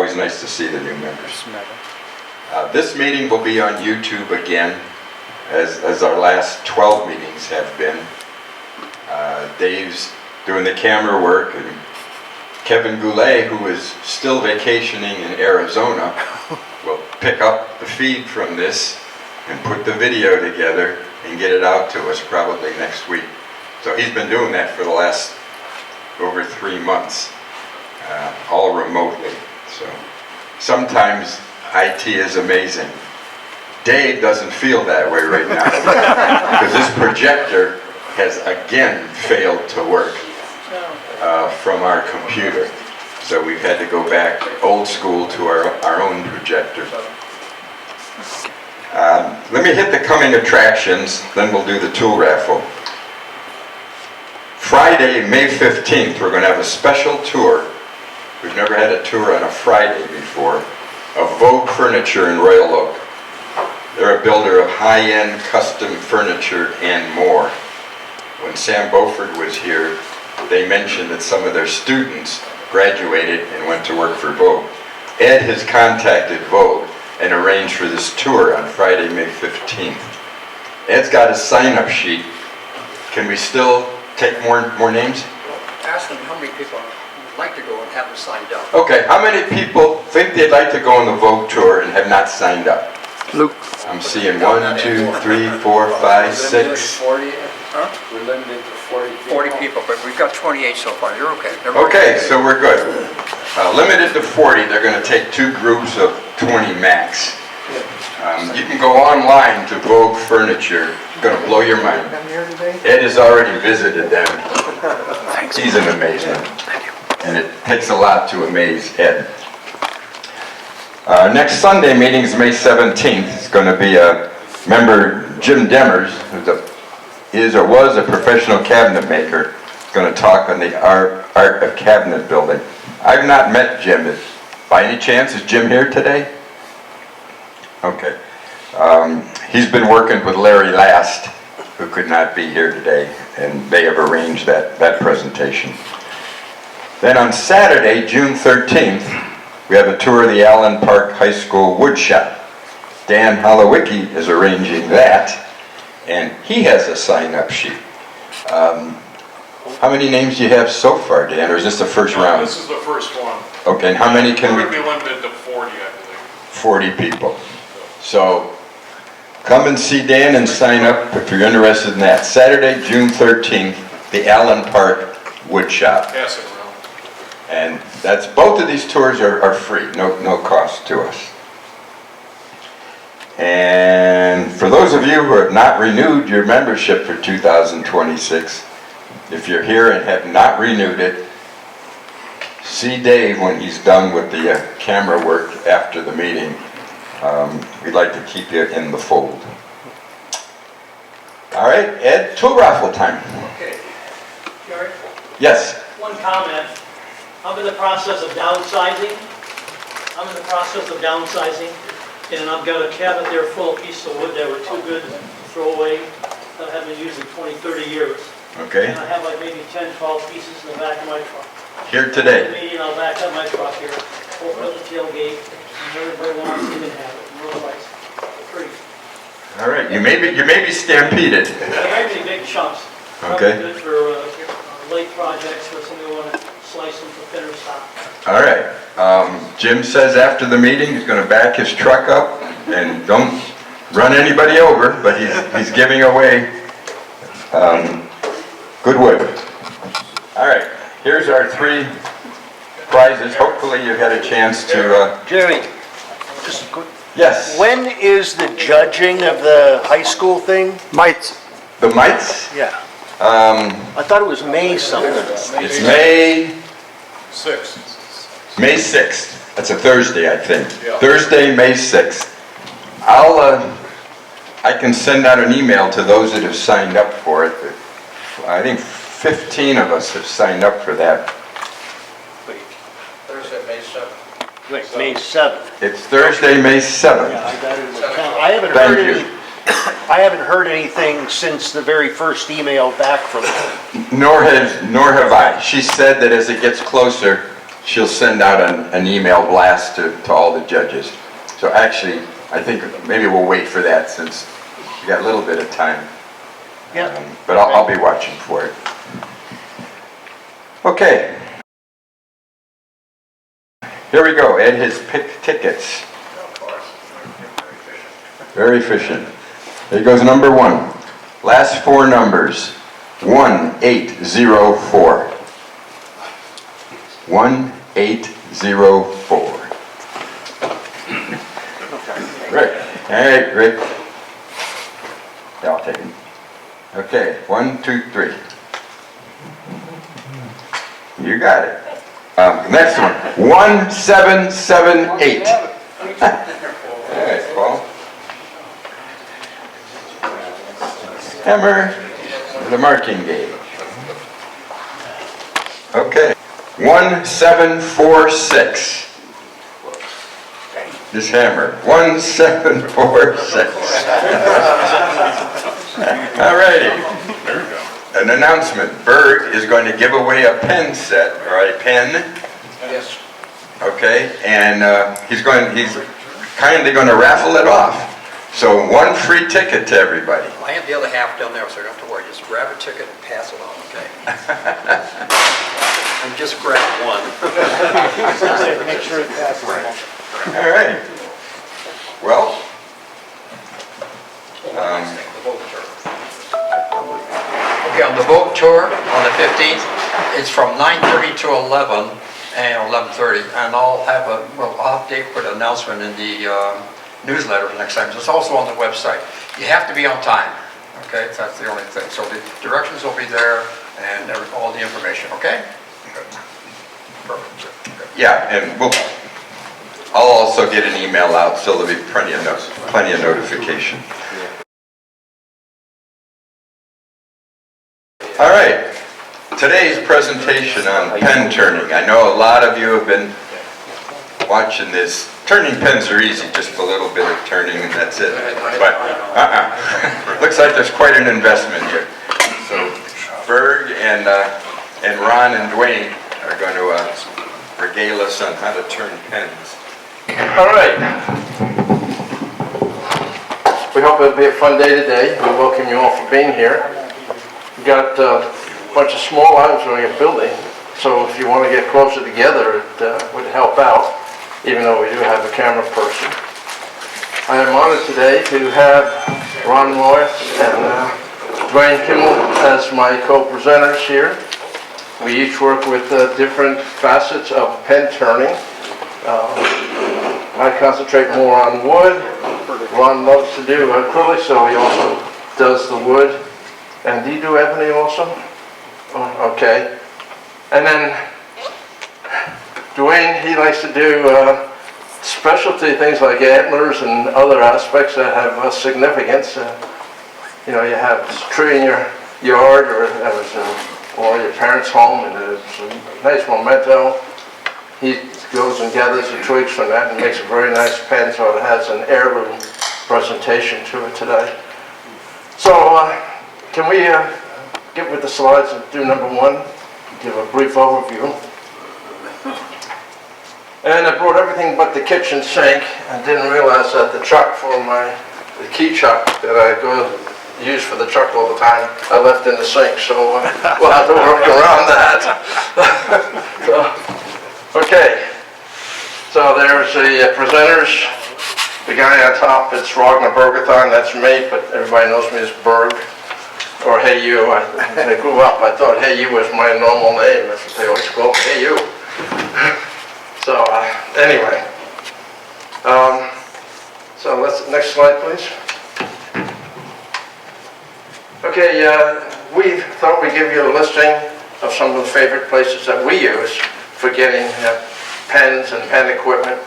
always nice to see the new members. This meeting will be on YouTube again, as our last 12 meetings have been. Dave's doing the camera work, and Kevin Goulet, who is still vacationing in Arizona, will pick up the feed from this and put the video together and get it out to us probably next week. So he's been doing that for the last over 3 months, all remotely. So sometimes IT is amazing. Dave doesn't feel that way right now because this projector has again failed to work from our computer. So we've had to go back old school to our own projector. Let me hit the coming attractions, then we'll do the tool raffle. Friday, May 15th, we're going to have a special tour. We've never had a tour on a Friday before, of Vogue Furniture in Royal Oak. They're a builder of high-end custom furniture and more. When Sam Beaufort was here, they mentioned that some of their students graduated and went to work for Vogue. Ed has contacted Vogue and arranged for this tour on Friday, May 15th. Ed's got a sign-up sheet. Can we still take more names? Ask them how many people would like to go and haven't signed up. Okay, how many people think they'd like to go on the Vogue tour and have not signed up? Luke. I'm seeing 1, 2, 3, 4, 5, 6. 40, huh? We're limited to 40 people. 40 people, but we've got 28 so far. You're okay. Okay, so we're good. Limited to 40, they're going to take 2 groups of 20 max. You can go online to Vogue Furniture. It's going to blow your mind. Ed has already visited them. He's an amazement. And it takes a lot to amaze Ed. Next Sunday meeting is May 17th. It's going to be a member, Jim Demers, who was a professional cabinet maker, going to talk on the art of cabinet building. I've not met Jim. By any chance, is Jim here today? Okay. He's been working with Larry Last, who could not be here today, and they have arranged that presentation. Then on Saturday, June 13th, we have a tour of the Allen Park High School wood shop. Dan Holowicki is arranging that, and he has a sign-up sheet. How many names do you have so far, Dan, or is this the first round? This is the first one. Okay, and how many can we? We're going to be limited to 40, I believe. 40 people. So come and see Dan and sign up if you're interested in that. Saturday, June 13th, the Allen Park wood shop. Pass it around. And that's, both of these tours are free, no cost to us. And for those of you who have not renewed your membership for 2026, if you're here and have not renewed it, see Dave when he's done with the camera work after the meeting. We'd like to keep you in the fold. All right, Ed, tool raffle time. Okay. Gary, Yes. one comment. I'm in the process of downsizing. And I've got a cabinet there full of pieces of wood that were too good to throw away, that I haven't used in 20, 30 years. Okay. And I have like maybe 10, 12 pieces in the back of my truck. Here The today. meeting, I'll back up my truck here, open up the tailgate, and everybody wants to even have it. No price. Free. All right. You may be stampeded. They're actually big chunks. Okay. Probably good for late projects where somebody want to slice them for thinner stock. All right. Jim says after the meeting he's going to back his truck up and don't run anybody over, but he's giving away good wood. All right. Here's our 3 prizes. Hopefully you've had a chance to... Jerry, just quick. Yes. When is the judging of the high school thing? Mites. The mites? Yeah. I thought it was May something. It's May 6. 6th. That's a Thursday, I think. Yeah. Thursday, May 6th. I can send out an email to those that have signed up for it. I think 15 of us have signed up for that. Thursday, May 7th. Wait, May 7th. It's Thursday, May 7th. Yeah, I got it in my calendar. I haven't Thank heard you. I haven't heard anything since the very first email back from her. Nor have I. She said that as it gets closer, she'll send out an email blast to all the judges. So actually, I think maybe we'll wait for that since we got a little bit of time. Yeah. But I'll be watching for it. Okay. Here we go. Ed has picked tickets. Very efficient. Here goes number 1. Last 4 numbers. 1804. 1804. Rick. All right, Rick. Yeah, I'll take him. Okay, 1, 2, 3. You got it. Next one. 1778. All right, Paul. Hammer the marking gauge. Okay. 1746. This hammer. 1746. All righty. There we go. An announcement. Berg is going to give away a pen set, or a pen. Yes. Okay, and he's kindly going to raffle it off. So 1 free ticket to everybody. I have the other half down there, so you don't have to worry. Just grab a ticket and pass it on, okay? And just grab one. Make sure it passes. All right. Well, The boat tour. Okay, on the boat tour on the 15th, it's from 9:30 to 11 and 11:30, and I'll update with an announcement in the newsletter next time. It's also on the website. You have to be on time, okay? That's the only thing. So the directions will be there and all the information, okay? Perfect. Okay. yeah, and I'll also get an email out so there'll be plenty of notification. All right, today's presentation on pen turning. I know a lot of you have been watching this. Turning pens are easy, just a little bit of turning and that's it. But looks like there's quite an investment here. So Berg and Ron and Dwayne are going to regale us on how to turn pens. All right. We hope it'll be a fun day today. We welcome you all for being here. We've got a bunch of small items we're going to building, so if you want to get closer together, it would help out, even though we do have a camera person. I am honored today to have Ron Royce and Dwayne Kimmel as my co-presenters here. We each work with different facets of pen turning. I concentrate more on wood. Ron loves to do acrylic, so he also does the wood. And do you do ebony also? Oh, okay. And then Dwayne, he likes to do specialty things like antlers and other aspects that have significance. You know, you have a tree in your yard or your parents' home, and it's a nice memento. He goes and gathers the twigs from that and makes a very nice pen, so it has an heirloom presentation to it today. So, can we get with the slides and do number 1? Give a brief overview. And I brought everything but the kitchen sink. I didn't realize that the chuck for the key chuck that I use for the truck all the time, I left in the sink, so we'll have to work around that. Okay, so there's the presenters. The guy on top, it's Ragnar Bergathon, that's me, but everybody knows me as Berg, or Hey You. I grew up, I thought Hey You was my normal name, that's what they always call me, Hey You. So, anyway. So next slide, please. Okay, we thought we'd give you a listing of some of the favorite places that we use for getting pens and pen equipment,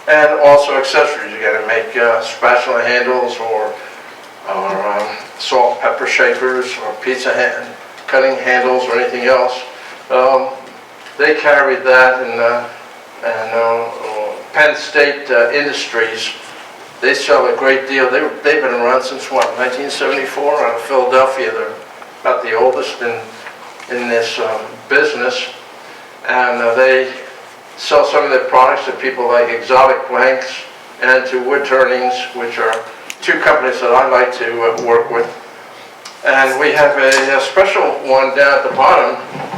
and also accessories. You're going to make spatula handles or salt pepper shakers or pizza cutting handles or anything else. They carried that, and Penn State Industries, they sell a great deal. They've been around since what, 1974 out of Philadelphia. They're about the oldest in this business, and they sell some of their products to people like Exotic Blanks and to Wood Turnings, which are two companies that I like to work with. And we have a special one down at the bottom,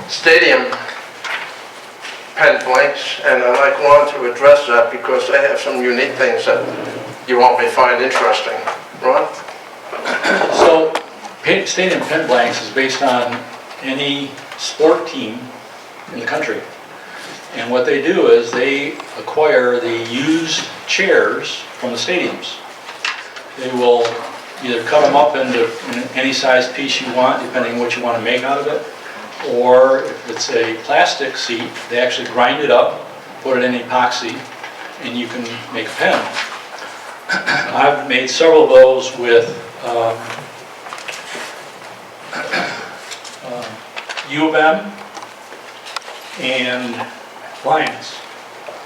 Stadium pen blanks, and I'd like Ron to address that because they have some unique things that you all may find interesting. Ron? So, Stadium Pen Blanks is based on any sport team in the country. And what they do is they acquire the used chairs from the stadiums. They will either cut them up into any size piece you want, depending on what you want to make out of it. Or if it's a plastic seat, they actually grind it up, put it in epoxy, and you can make a pen. I've made several of those with U of M and Lions.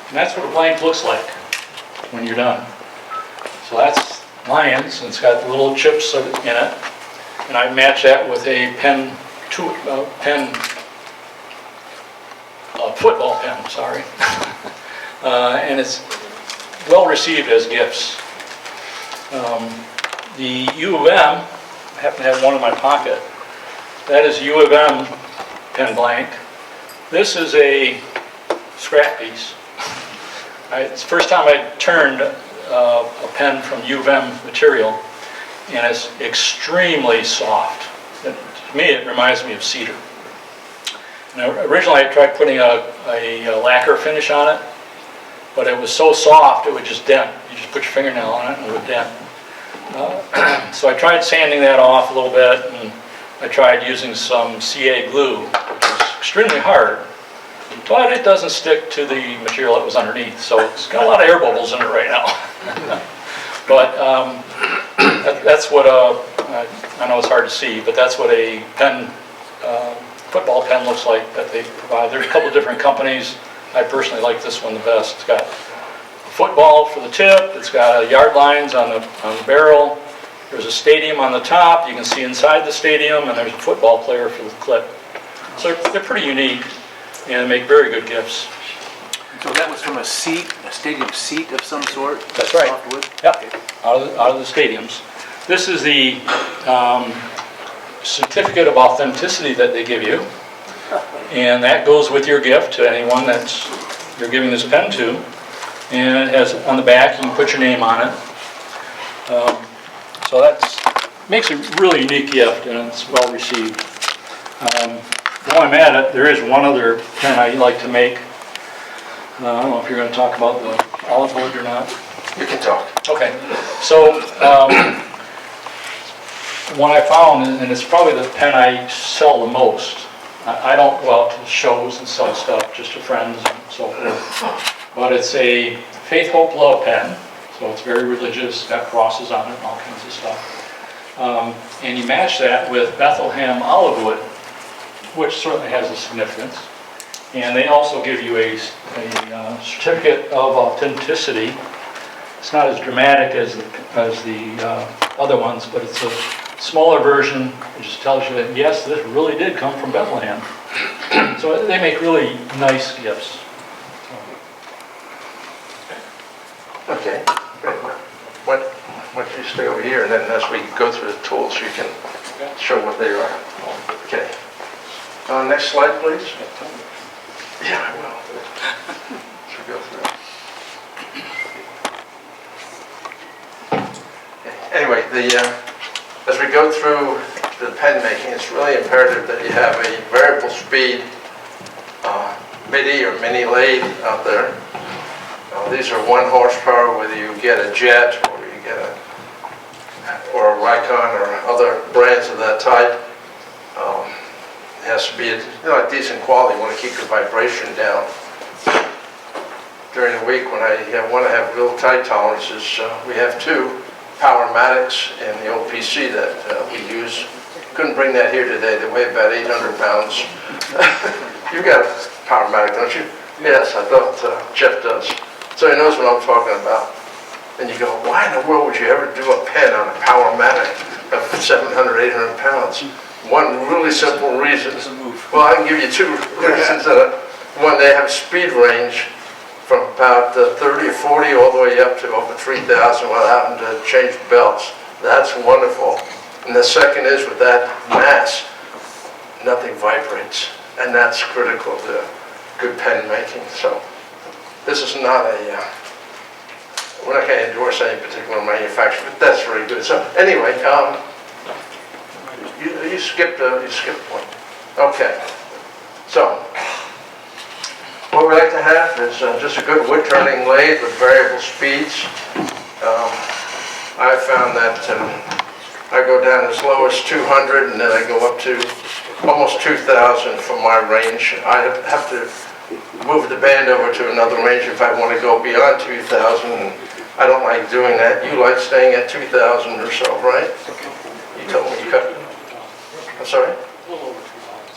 And that's what a blank looks like when you're done. So that's Lions, and it's got the little chips in it. And I match that with a football pen, sorry. And it's well received as gifts. The U of M, I happen to have one in my pocket. That is U of M pen blank. This is a scrap piece. It's the first time I turned a pen from U of M material, and it's extremely soft. To me, it reminds me of cedar. Now, originally, I tried putting a lacquer finish on it, but it was so soft it would just dent. You just put your fingernail on it and it would dent. So I tried sanding that off a little bit, and I tried using some CA glue, which is extremely hard, but it doesn't stick to the material that was underneath. So it's got a lot of air bubbles in it right now. But that's what I know it's hard to see, but that's what a pen, football pen looks like that they provide. There's a couple of different companies. I personally like this one the best. It's got football for the tip. It's got yard lines on the barrel. There's a stadium on the top. You can see inside the stadium, and there's a football player for the clip. So they're pretty unique and make very good gifts. So that was from a seat, a stadium seat of some sort? That's right. Softwood? Yep, out of the stadiums. This is the certificate of authenticity that they give you, and that goes with your gift to anyone that you're giving this pen to. And it has on the back, you can put your name on it. So that makes a really unique gift, and it's well received. While I'm at it, there is one other pen I like to make. I don't know if you're going to talk about the olive wood or not. You can talk. Okay, so one I found, and it's probably the pen I sell the most. I don't go out to shows and sell stuff just to friends and so forth. But it's a Faith, Hope, Love pen, so it's very religious, got crosses on it and all kinds of stuff. And you match that with Bethlehem olive wood, which certainly has a significance. And they also give you a certificate of authenticity. It's not as dramatic as the other ones, but it's a smaller version. It just tells you that, yes, this really did come from Bethlehem. So they make really nice gifts. Okay. Why don't you stay over here, and then as we go through the tools, you can show what they are. Okay. Next slide, please. Yeah, I will. Should we go through? Anyway, as we go through the pen making, it's really imperative that you have a variable speed MIDI or mini lathe out there. These are 1 horsepower, whether you get a Jet or you get a Rikon or other brands of that type. It has to be a decent quality. You want to keep your vibration down. During the week when I want to have real tight tolerances, we have 2 Powermatics in the old PC that we use. Couldn't bring that here today. They weigh about 800 pounds. You got a Powermatic, don't you? Yes, I thought Jeff does. So he knows what I'm talking about. And you go, why in the world would you ever do a pen on a Powermatic of 700, 800 pounds? One really simple reason. Well, I can give you 2 reasons. One, they have speed range from about 30 or 40 all the way up to over 3,000 without having to change belts. That's wonderful. And the second is with that mass, nothing vibrates. And that's critical to good pen making. So this is not a, we're not going to endorse any particular manufacturer, but that's very good. So anyway, you skipped a point. Okay. So what we like to have is just a good wood turning lathe with variable speeds. I found that I go down as low as 200 and then I go up to almost 2,000 for my range. I have to move the band over to another range if I want to go beyond 2,000. And I don't like doing that. You like staying at 2,000 or so, right? You told me you cut. I'm sorry? A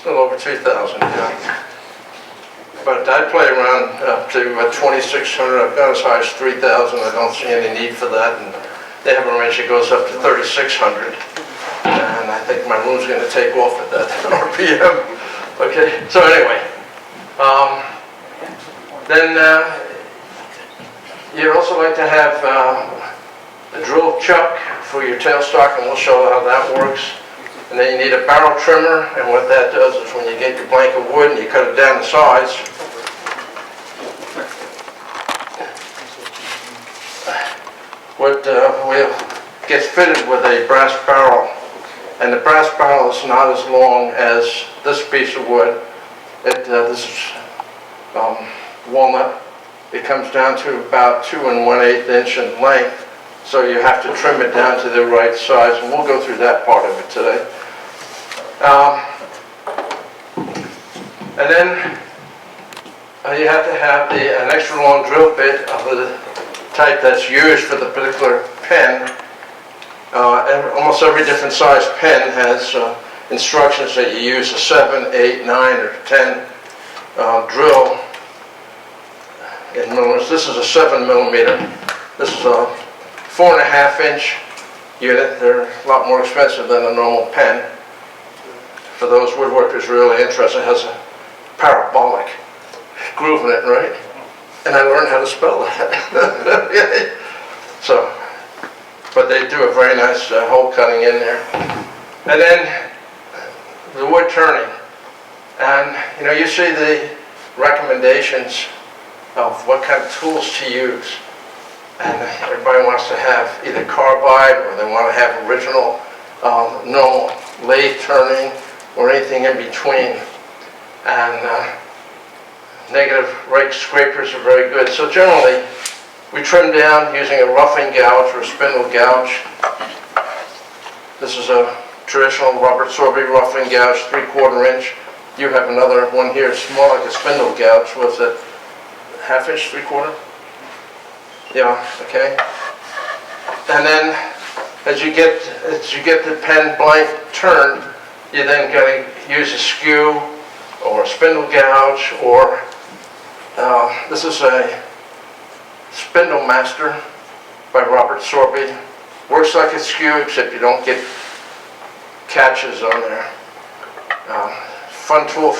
little over 2,000, yeah. But I play around up to 2,600. I've gone as high as 3,000. I don't see any need for that. And they have a range that goes up to 3,600. And I think my room's going to take off at that RPM. Okay, so anyway. Then you'd also like to have a drill chuck for your tailstock, and we'll show how that works. And then you need a barrel trimmer, and what that does is when you get your blank of wood and you cut it down the sides, what gets fitted with a brass barrel. And the brass barrel is not as long as this piece of wood. This is walnut. It comes down to about 2 1/8 inch in length. So you have to trim it down to the right size, and we'll go through that part of it today. And then you have to have an extra long drill bit of the type that's used for the particular pen. And almost every different size pen has instructions that you use a 7, 8, 9, or 10 drill in millimeters. This is a 7 millimeter. This is a 4.5 inch unit. They're a lot more expensive than a normal pen. For those woodworkers really interested, it has a parabolic groove in it, right? And I learned how to spell that. So, but they do a very nice hole cutting in there. And then the wood turning. And you know, you see the recommendations of what kind of tools to use. And everybody wants to have either carbide, or they want to have original normal lathe turning, or anything in between. And negative rake scrapers are very good. So generally, we trim down using a roughing gouge or a spindle gouge. This is a traditional Robert Sorby roughing gouge, 3/4 inch. You have another one here, it's more like a spindle gouge. Was it 1/2 inch, 3/4? Yeah, okay. And then as you get the pen blank turned, you then got to use a skew or a spindle gouge, or this is a Spindle Master by Robert Sorby. Works like a skew, except you don't get catches on there. Fun tool,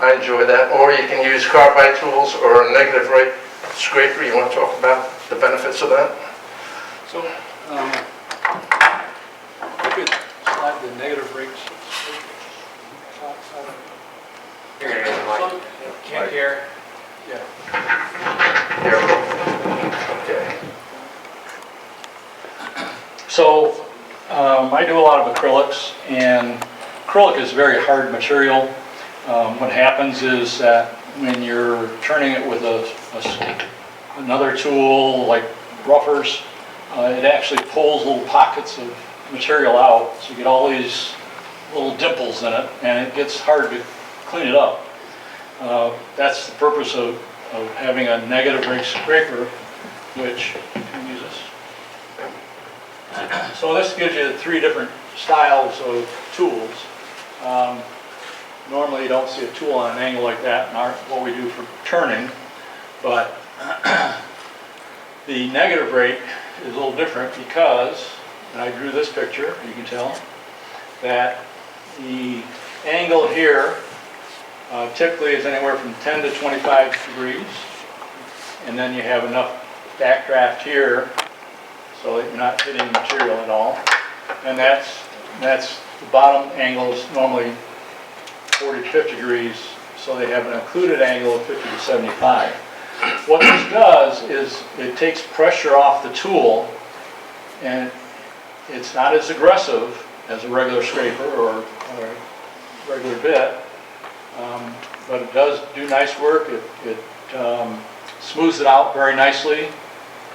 I enjoy that. Or you can use carbide tools or a negative rate scraper. You want to talk about the benefits of that? So, you could slide the negative rates. Can't hear. Yeah. Here. Okay. So, I do a lot of acrylics, and acrylic is a very hard material. What happens is that when you're turning it with another tool like roughers, it actually pulls little pockets of material out, so you get all these little dimples in it, and it gets hard to clean it up. That's the purpose of having a negative rake scraper, which you can use this. So this gives you 3 different styles of tools. Normally you don't see a tool on an angle like that in what we do for turning, but the negative rake is a little different because, and I drew this picture, you can tell, that the angle here typically is anywhere from 10 to 25 degrees, and then you have enough backdraft here so that you're not hitting material at all. And that's the bottom angle is normally 40 to 50 degrees, so they have an occluded angle of 50 to 75. What this does is it takes pressure off the tool, and it's not as aggressive as a regular scraper or a regular bit, but it does do nice work. It smooths it out very nicely.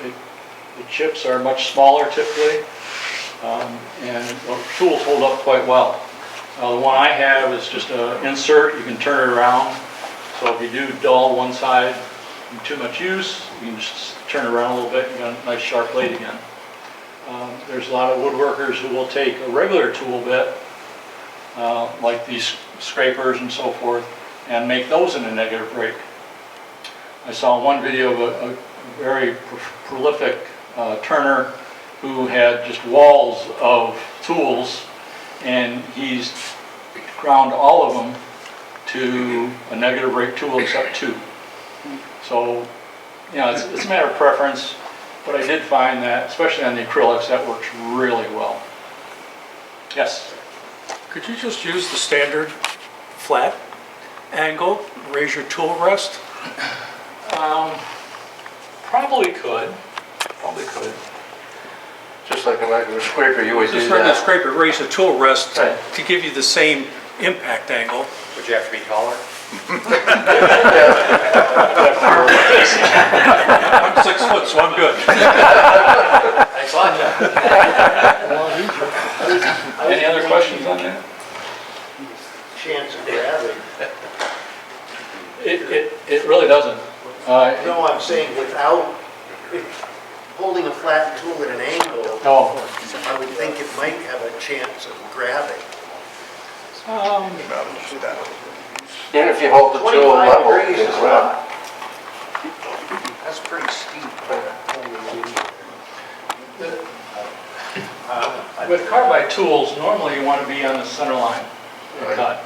The chips are much smaller typically, and the tools hold up quite well. The one I have is just an insert. You can turn it around. So if you do dull one side and too much use, you can just turn it around a little bit. You got a nice sharp blade again. There's a lot of woodworkers who will take a regular tool bit, like these scrapers and so forth, and make those in a negative break. I saw one video of a very prolific turner who had just walls of tools, and he's ground all of them to a negative break tool except 2. So, you know, it's a matter of preference, but I did find that, especially on the acrylics, that works really well. Yes? Could you just use the standard flat angle, raise your tool rest? Probably could. Probably could. Just like a regular scraper, you would do Just like a that. scraper, raise the tool rest Right. to give you the same impact angle. Would you have to be taller? I'm 6 foot, so I'm good. Thanks a lot. Any other questions on that? Chance of gravity. It really doesn't. No, I'm saying without holding a flat tool at an angle, Oh, I would think it might have a chance of grabbing. Even if you hold the tool 25 level, degrees it's is a well. lot. That's pretty steep. with carbide tools, normally you want to be on the center line of the cut.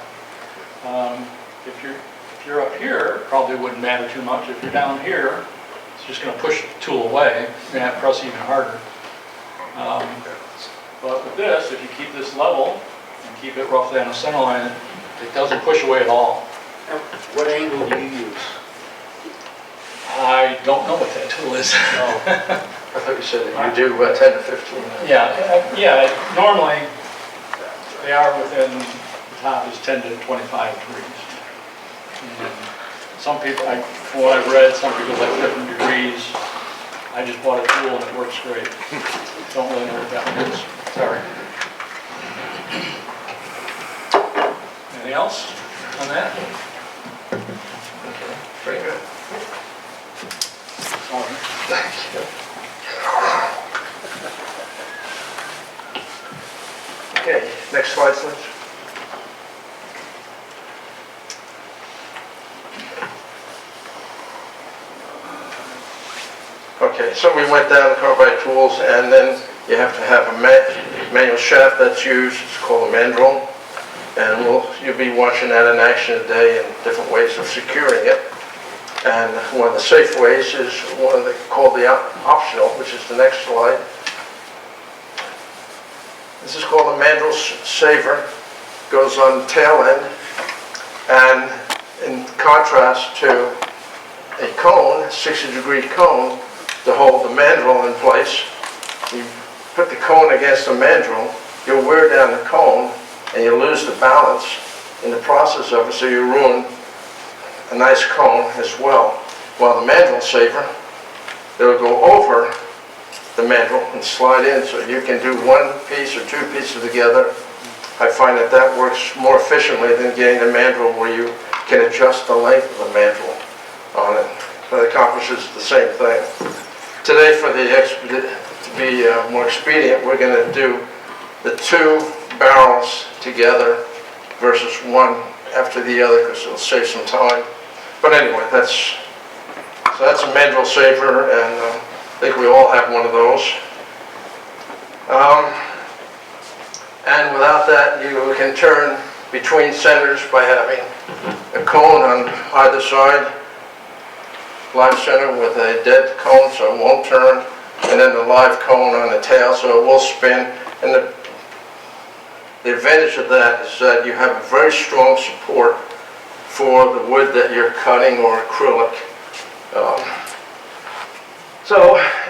If you're up here, it probably wouldn't matter too much. If you're down here, it's just going to push the tool away. You're going to have to press even harder. But with this, if you keep this level and keep it roughly on the center line, it doesn't push away at all. What angle do you use? I don't know what that tool is. I thought you said that you do 10 to 15. Yeah, normally they are within, the top is 10 to 25 degrees. And some people, from what I've read, some people like different degrees. I just bought a tool and it works great. Don't really know what that one is. Sorry. Anything else on that? Okay, very good. Sorry. Thank you. Okay, next slide, please. Okay, so we went down carbide tools, and then you have to have a manual shaft that's used. It's called a mandrel, and you'll be watching that in action today and different ways of securing it. And one of the safe ways is one called the optional, which is the next slide. This is called a mandrel saver. Goes on the tail end, and in contrast to a cone, a 60-degree cone, to hold the mandrel in place, you put the cone against the mandrel, you'll wear down the cone, and you lose the balance in the process of it, so you ruin a nice cone as well. While the mandrel saver, it'll go over the mandrel and slide in, so you can do one piece or 2 pieces together. I find that that works more efficiently than getting the mandrel where you can adjust the length of the mandrel on it. But it accomplishes the same thing. Today, to be more expedient, we're going to do the 2 barrels together versus one after the other, because it'll save some time. But anyway, that's a mandrel saver, and I think we all have one of those. And without that, you can turn between centers by having a cone on either side. live center with a dead cone so it won't turn, and then the live cone on the tail so it will spin. And the advantage of that is that you have a very strong support for the wood that you're cutting or acrylic.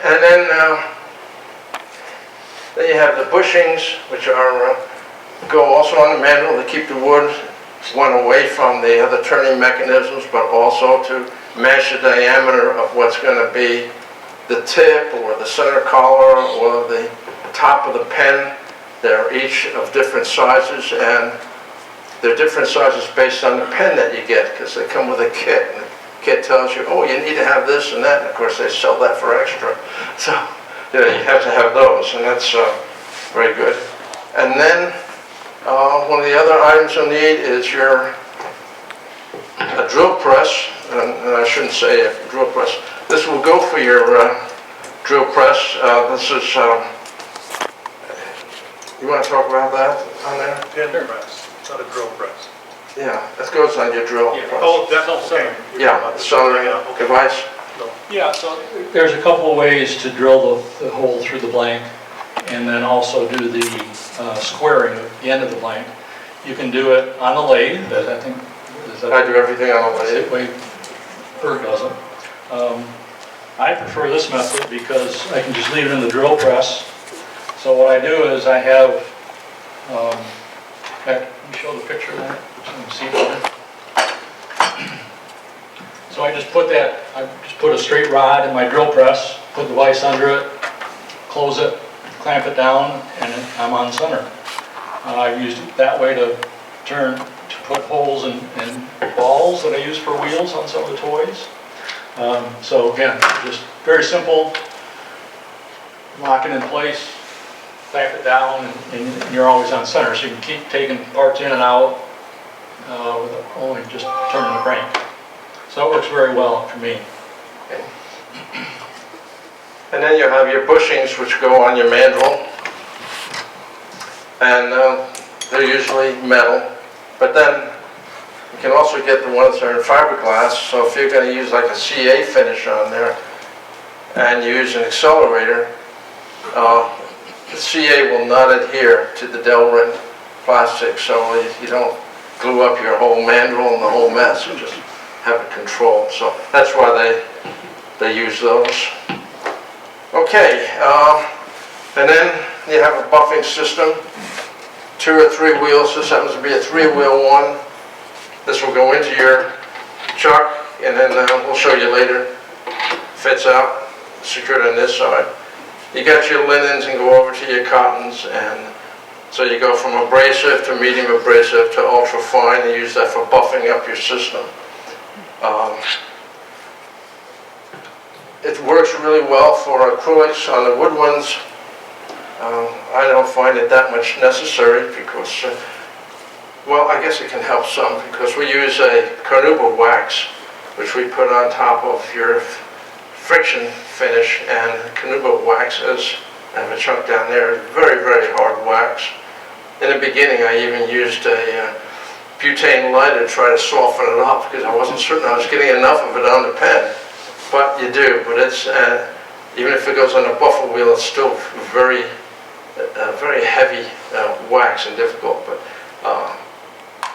And then you have the bushings, which are go also on the mandrel to keep the wood one away from the other turning mechanisms, but also to match the diameter of what's going to be the tip or the center collar or the top of the pen. They're each of different sizes, and they're different sizes based on the pen that you get, because they come with a kit. And the kit tells you, oh, you need to have this and that, and of course they sell that for extra. So you have to have those, and that's very good. And then one of the other items you'll need is a drill press, and I shouldn't say a drill press. This will go for your drill press. This is, you want to talk about that on there? Pin press, not a drill press. Yeah, that goes on your drill press. Oh, that's okay. Yeah, soldering device. Yeah, so there's a couple of ways to drill the hole through the blank, and then also do the squaring at the end of the blank. You can do it on the lathe, as I think, is that I do everything on the the lathe. way Bert does it. I prefer this method because I can just leave it in the drill press. So what I do is I have, can you show the picture there? So you can see it there. So I just put a straight rod in my drill press, put the vise under it, close it, clamp it down, and I'm on center. I've used it that way to put holes in balls that I use for wheels on some of the toys. So again, just very simple, lock it in place, clamp it down, and you're always on center. So you can keep taking parts in and out with only just turning the crank. So it works very well for me. Okay. And then you have your bushings, which go on your mandrel, and they're usually metal, but then you can also get the ones that are in fiberglass. So if you're going to use like a CA finish on there and you use an accelerator, the CA will not adhere to the Delrin plastic, so you don't glue up your whole mandrel and the whole mess. You just have it controlled. So that's why they use those. Okay, and then you have a buffing system, 2 or 3 wheels. This happens to be a 3-wheel one. This will go into your chuck, and then we'll show you later. Fits out, secured on this side. You got your linens and go over to your cottons, and so you go from abrasive to medium abrasive to ultra fine, and use that for buffing up your system. It works really well for acrylics. On the wood ones, I don't find it that much necessary because, well, I guess it can help some because we use a carnauba wax, which we put on top of your friction finish, and carnauba wax is, I have a chunk down there, very, very hard wax. In the beginning, I even used a butane lighter to try to soften it up because I wasn't certain I was getting enough of it on the pen. But you do, but it's, even if it goes on a buffer wheel, it's still very heavy wax and difficult, but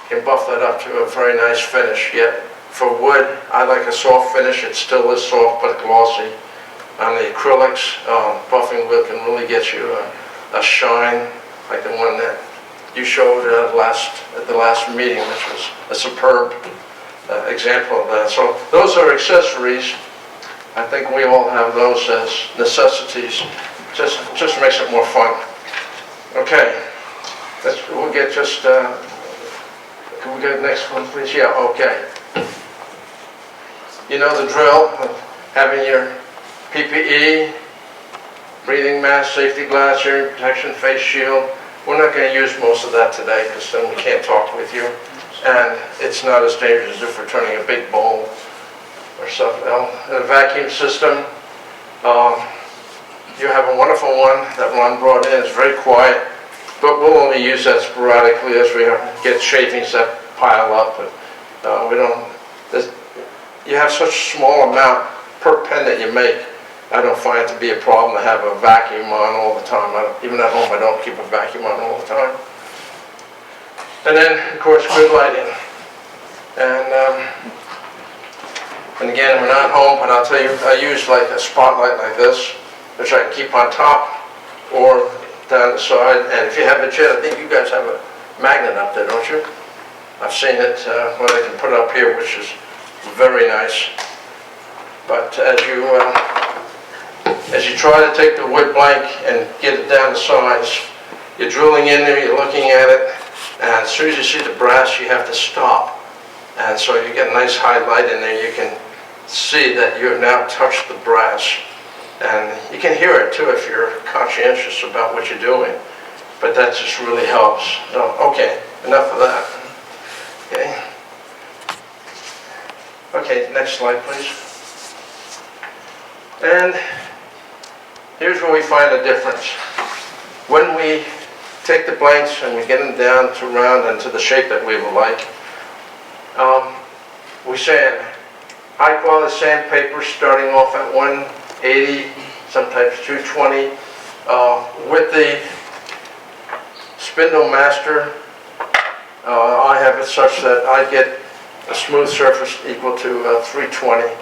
you can buff that up to a very nice finish. Yet for wood, I like a soft finish. It still is soft but glossy. On the acrylics, buffing wheel can really get you a shine like the one that you showed at the last meeting, which was a superb example of that. So those are accessories. I think we all have those as necessities. Just makes it more fun. Okay, we'll get just, can we get the next one, please? Yeah, okay. You know the drill, having your PPE, breathing mask, safety glass, hearing protection, face shield. We're not going to use most of that today because then we can't talk with you. And it's not as dangerous as if we're turning a big bowl or something else. A vacuum system. You have a wonderful one that Ron brought in. It's very quiet, but we'll only use that sporadically as we get shavings that pile up. But we don't. You have such a small amount per pen that you make, I don't find it to be a problem to have a vacuum on all the time. Even at home, I don't keep a vacuum on all the time. And then, of course, good lighting. And again, we're not home, but I'll tell you, I use like a spotlight like this, which I can keep on top or down the side. And if you have a jet, I think you guys have a magnet up there, don't you? I've seen it, what I can put up here, which is very nice. But as you try to take the wood blank and get it down to size, you're drilling in there, you're looking at it, and as soon as you see the brass, you have to stop. And so you get a nice highlight in there. You can see that you have now touched the brass. And you can hear it too if you're conscientious about what you're doing. But that just really helps. So, okay, enough of that. Okay. Okay, next slide, please. And here's where we find a difference. When we take the blanks and we get them down to round and to the shape that we would like, we sand. High quality sandpaper starting off at 180, sometimes 220. With the Spindle Master, I have it such that I get a smooth surface equal to 320.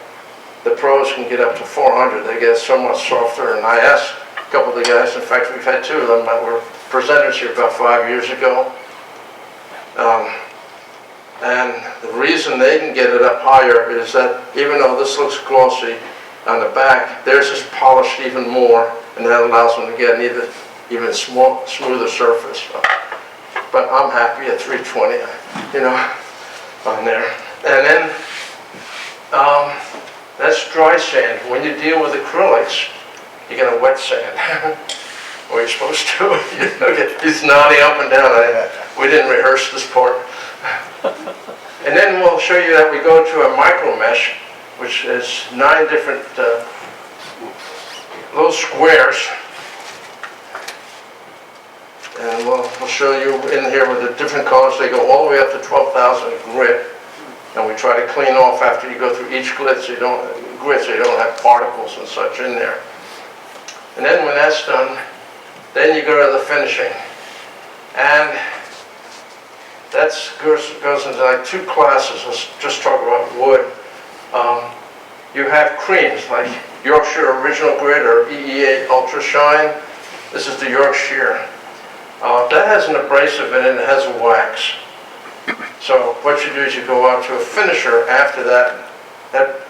The pros can get up to 400. They get somewhat softer, and I asked a couple of the guys, in fact we've had two of them that were presenters here about 5 years ago. And the reason they can get it up higher is that even though this looks glossy on the back, theirs is polished even more, and that allows them to get an even smoother surface. But I'm happy at 320, you know, on there. And then that's dry sand. When you deal with acrylics, you get a wet sand. Or you're supposed to. You know, he's nodding up and down. We didn't rehearse this part. And then we'll show you that we go to a micro mesh, which is 9 different little squares. And we'll show you in here with the different colors. They go all the way up to 12,000 grit. And we try to clean off after you go through each grit so you don't have particles and such in there. And then when that's done, then you go to the finishing. And that goes into like 2 classes. Let's just talk about wood. You have creams like Yorkshire Original Grit or EEA Ultra Shine. This is the Yorkshire. That has an abrasive in it and it has a wax. So what you do is you go out to a finisher after that. That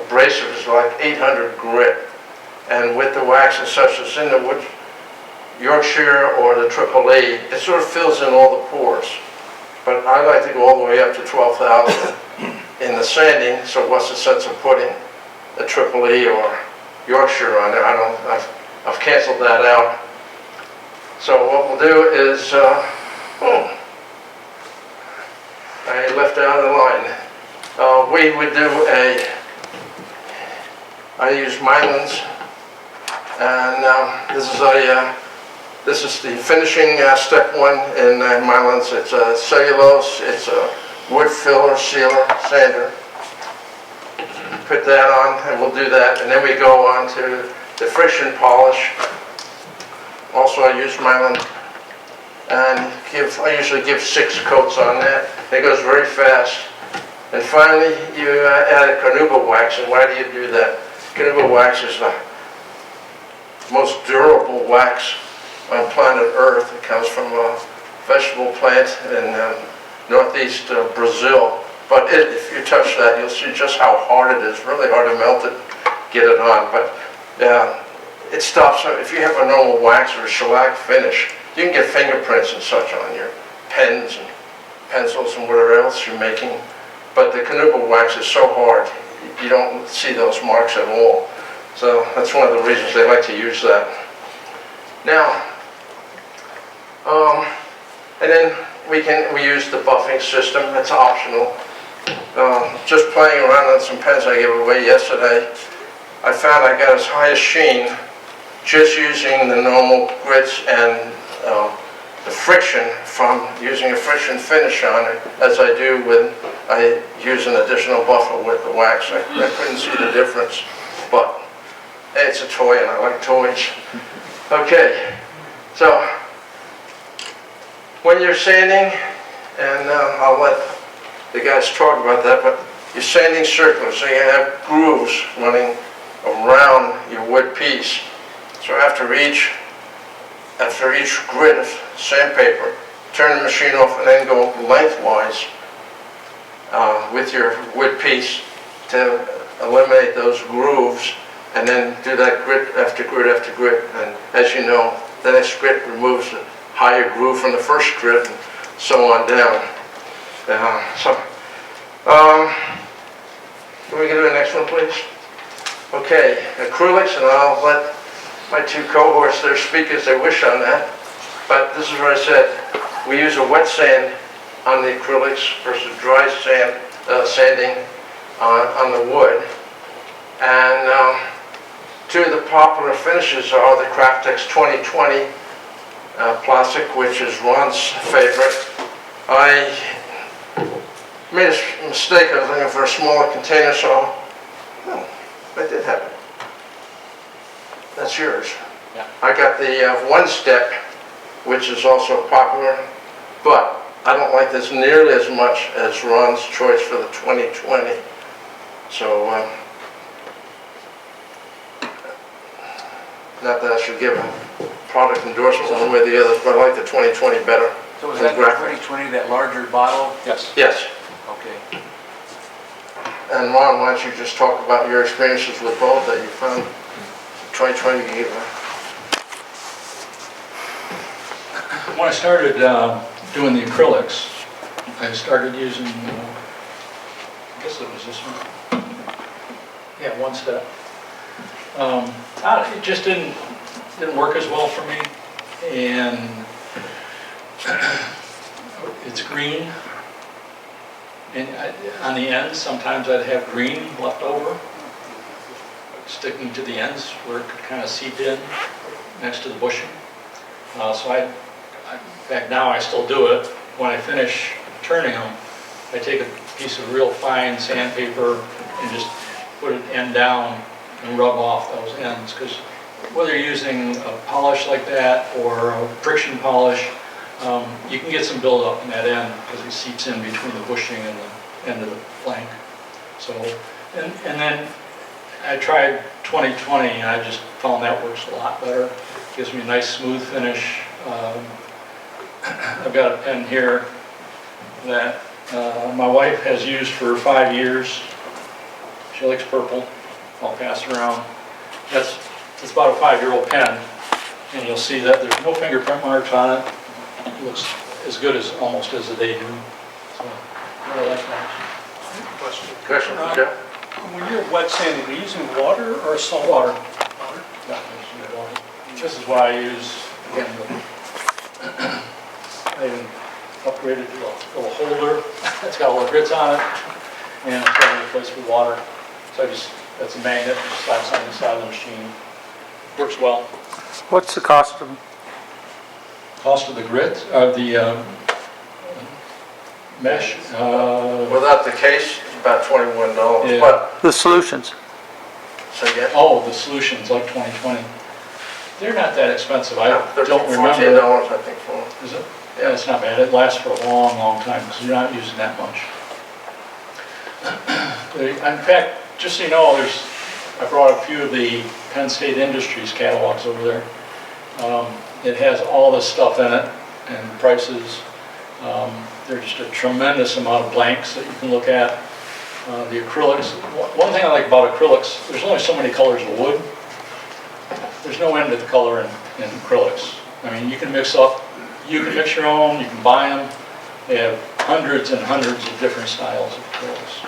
abrasive is like 800 grit. And with the wax and such that's in the wood, Yorkshire or the AAA, it sort of fills in all the pores. But I like to go all the way up to 12,000 in the sanding, so what's the sense of putting a AAA or Yorkshire on there? I've canceled that out. So what we'll do is, I left out the line. We would do I use Mylands, and this is the finishing step 1 in Mylands. It's a cellulose, it's a wood filler, sealer, sander. Put that on, and we'll do that, and then we go on to the friction polish. Also, I use Myland, and I usually give 6 coats on that. It goes very fast. And finally, you add a carnauba wax, and why do you do that? Carnauba wax is the most durable wax on planet Earth. It comes from a vegetable plant in northeast Brazil. But if you touch that, you'll see just how hard it is. Really hard to melt it, get it on. But it stops. If you have a normal wax or a shellac finish, you can get fingerprints and such on your pens and pencils and whatever else you're making. But the carnauba wax is so hard, you don't see those marks at all. So that's one of the reasons they like to use that. Now, and then we use the buffing system. That's optional. Just playing around on some pens I gave away yesterday, I found I got as high as sheen just using the normal grits and the friction from using a friction finish on it as I do when I use an additional buffer with the wax. I couldn't see the difference, but it's a toy and I like toys. Okay, so when you're sanding, and I'll let the guys talk about that, but you're sanding circular, so you have grooves running around your wood piece. So after each grit of sandpaper, turn the machine off and then go lengthwise with your wood piece to eliminate those grooves, and then do that grit after grit after grit. And as you know, the next grit removes the higher groove from the first grit, and so on down. Can we go to the next one, please? Okay, acrylics, and I'll let my two cohorts there speak as they wish on that. But this is what I said. We use a wet sand on the acrylics versus dry sanding on the wood. And two of the popular finishes are the Craftex 2020 plastic, which is Ron's favorite. I made a mistake. I was looking for a smaller container, so I did have it. That's yours. Yeah. I got the one step, which is also popular, but I don't like this nearly as much as Ron's choice for the 2020. So, not that I should give a product endorsement one way or the other, but I like the 2020 better. So is that the 2020, that larger bottle? Yes. Yes. Okay. And Ron, why don't you just talk about your experiences with both that you found 2020 gave you? When I started doing the acrylics, I started using, I guess it was this one. Yeah, one step. It just didn't work as well for me, and it's green. And on the ends, sometimes I'd have green left over, sticking to the ends where it could kind of seep in next to the bushing. So in fact, now I still do it. When I finish turning them, I take a piece of real fine sandpaper and just put an end down and rub off those ends. Because whether you're using a polish like that or a friction polish, you can get some buildup in that end because it seeps in between the bushing and the end of the plank. So, and then I tried 2020 and I just found that works a lot better. Gives me a nice smooth finish. I've got a pen here that my wife has used for 5 years. She likes purple. I'll pass it around. It's about a 5-year-old pen, and you'll see that there's no fingerprint marks on it. It looks as good as almost as they do. So I really like that. Question, Jeff? When you're wet sanding, are you using water or salt water? Water? Yeah, there's no water. This is what I use. Again, I even upgraded to a little holder. It's got all the grits on it, and it's got a place for water. So that's a magnet, just slaps on the side of the machine. Works well. What's the cost of them? Cost of the grit, the mesh. Without the case, it's about $21. Yeah. But, The solutions. say again? Oh, the solutions like 2020. They're not that expensive. I don't $14 remember. I think for them. Is it? Yeah, it's not bad. It lasts for a long, long time because you're not using that much. In fact, just so you know, I brought a few of the Penn State Industries catalogs over there. It has all this stuff in it and prices. There's just a tremendous amount of blanks that you can look at. The acrylics. One thing I like about acrylics, there's only so many colors of wood. There's no end to the color in acrylics. I mean, you can mix your own, you can buy them. They have hundreds and hundreds of different styles of acrylics.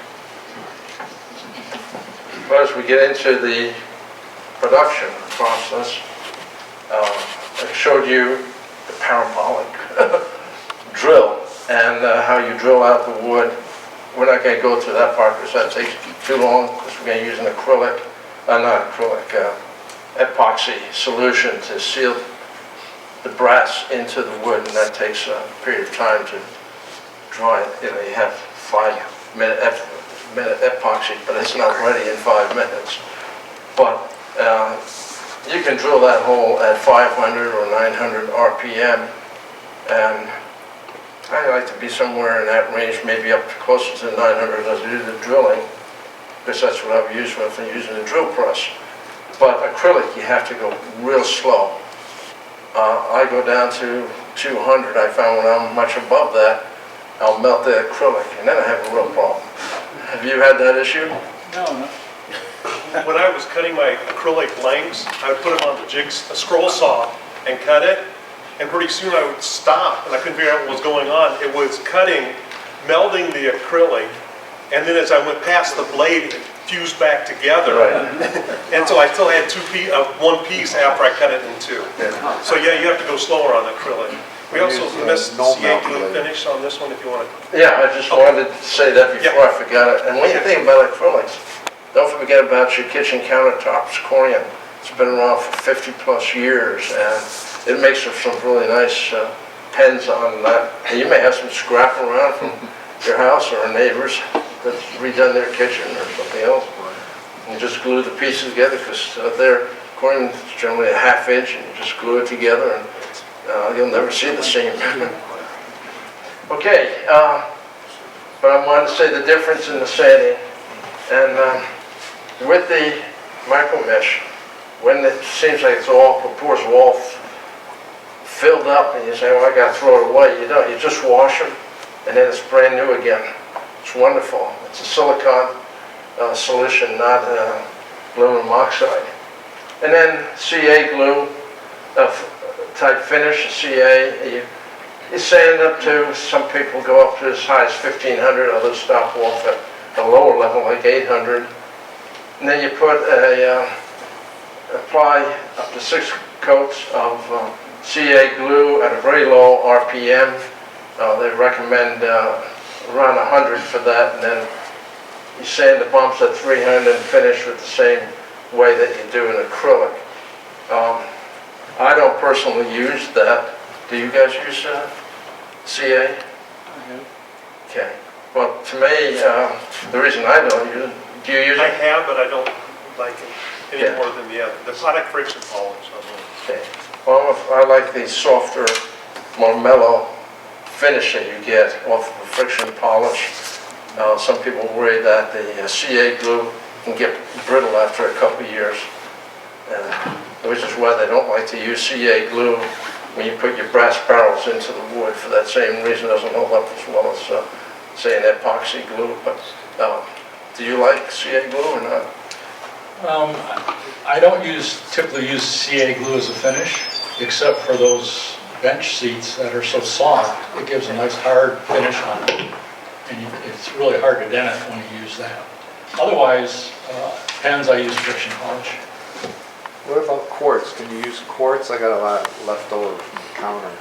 But as we get into the production process, I showed you the parabolic drill and how you drill out the wood. We're not going to go through that part because that takes too long because we're going to use an epoxy solution to seal the brass into the wood, and that takes a period of time to dry it. You know, you have 5-minute epoxy, but it's not ready in 5 minutes. But you can drill that hole at 500 or 900 RPM, and I like to be somewhere in that range, maybe up closer to 900 as I do the drilling, because that's what I've used if I'm using a drill press. But acrylic, you have to go real slow. I go down to 200. I found when I'm much above that, I'll melt the acrylic, and then I have a real problem. Have you had that issue? No. When I was cutting my acrylic blanks, I would put them on a scroll saw and cut it, and pretty soon I would stop, and I couldn't figure out what was going on. It was cutting, melding the acrylic, and then as I went past the blade, it fused back together. Right. And so I still had one piece after I cut it in two. So yeah, you have to go slower on acrylic. We also missed CA glue finish on this one if you want to. Yeah, I just wanted to say that before I forgot it. And when you think about acrylics, don't forget about your kitchen countertops, Corian. It's been around for 50 plus years, and it makes for some really nice pens on that. And you may have some scrap around from your house or neighbors that's redone their kitchen or something else. And just glue the pieces together, because Corian is generally a ½ inch, and you just glue it together, and you'll never see the seam. Okay, but I wanted to say the difference in the sanding. And with the micro mesh, when it seems like the pores are all filled up, and you say, well, I got to throw it away. You don't. You just wash them, and then it's brand new again. It's wonderful. It's a silicone solution, not aluminum oxide. And then CA glue type finish, CA. You sand up to, some people go up to as high as 1,500, others stop off at a lower level like 800. And then you put apply up to 6 coats of CA glue at a very low RPM. They recommend around 100 for that, and then you sand the bumps at 300 and finish with the same way that you do in acrylic. I don't personally use that. Do you guys use CA? Okay. Well, to me, the reason I don't use it, do you use I it? have, but I don't like it any more than the other. The product friction polish. Okay. Well, I like the softer, more mellow finish that you get off of a friction polish. Some people worry that the CA glue can get brittle after a couple of years, which is why they don't like to use CA glue when you put your brass barrels into the wood. For that same reason, it doesn't hold up as well as, say, an epoxy glue. But do you like CA glue or not? I don't typically use CA glue as a finish, except for those bench seats that are so soft. It gives a nice hard finish on it, and it's really hard to dent it when you use that. Otherwise, pens I use friction polish. What about quartz? Can you use quartz? I got a lot left over from the counter.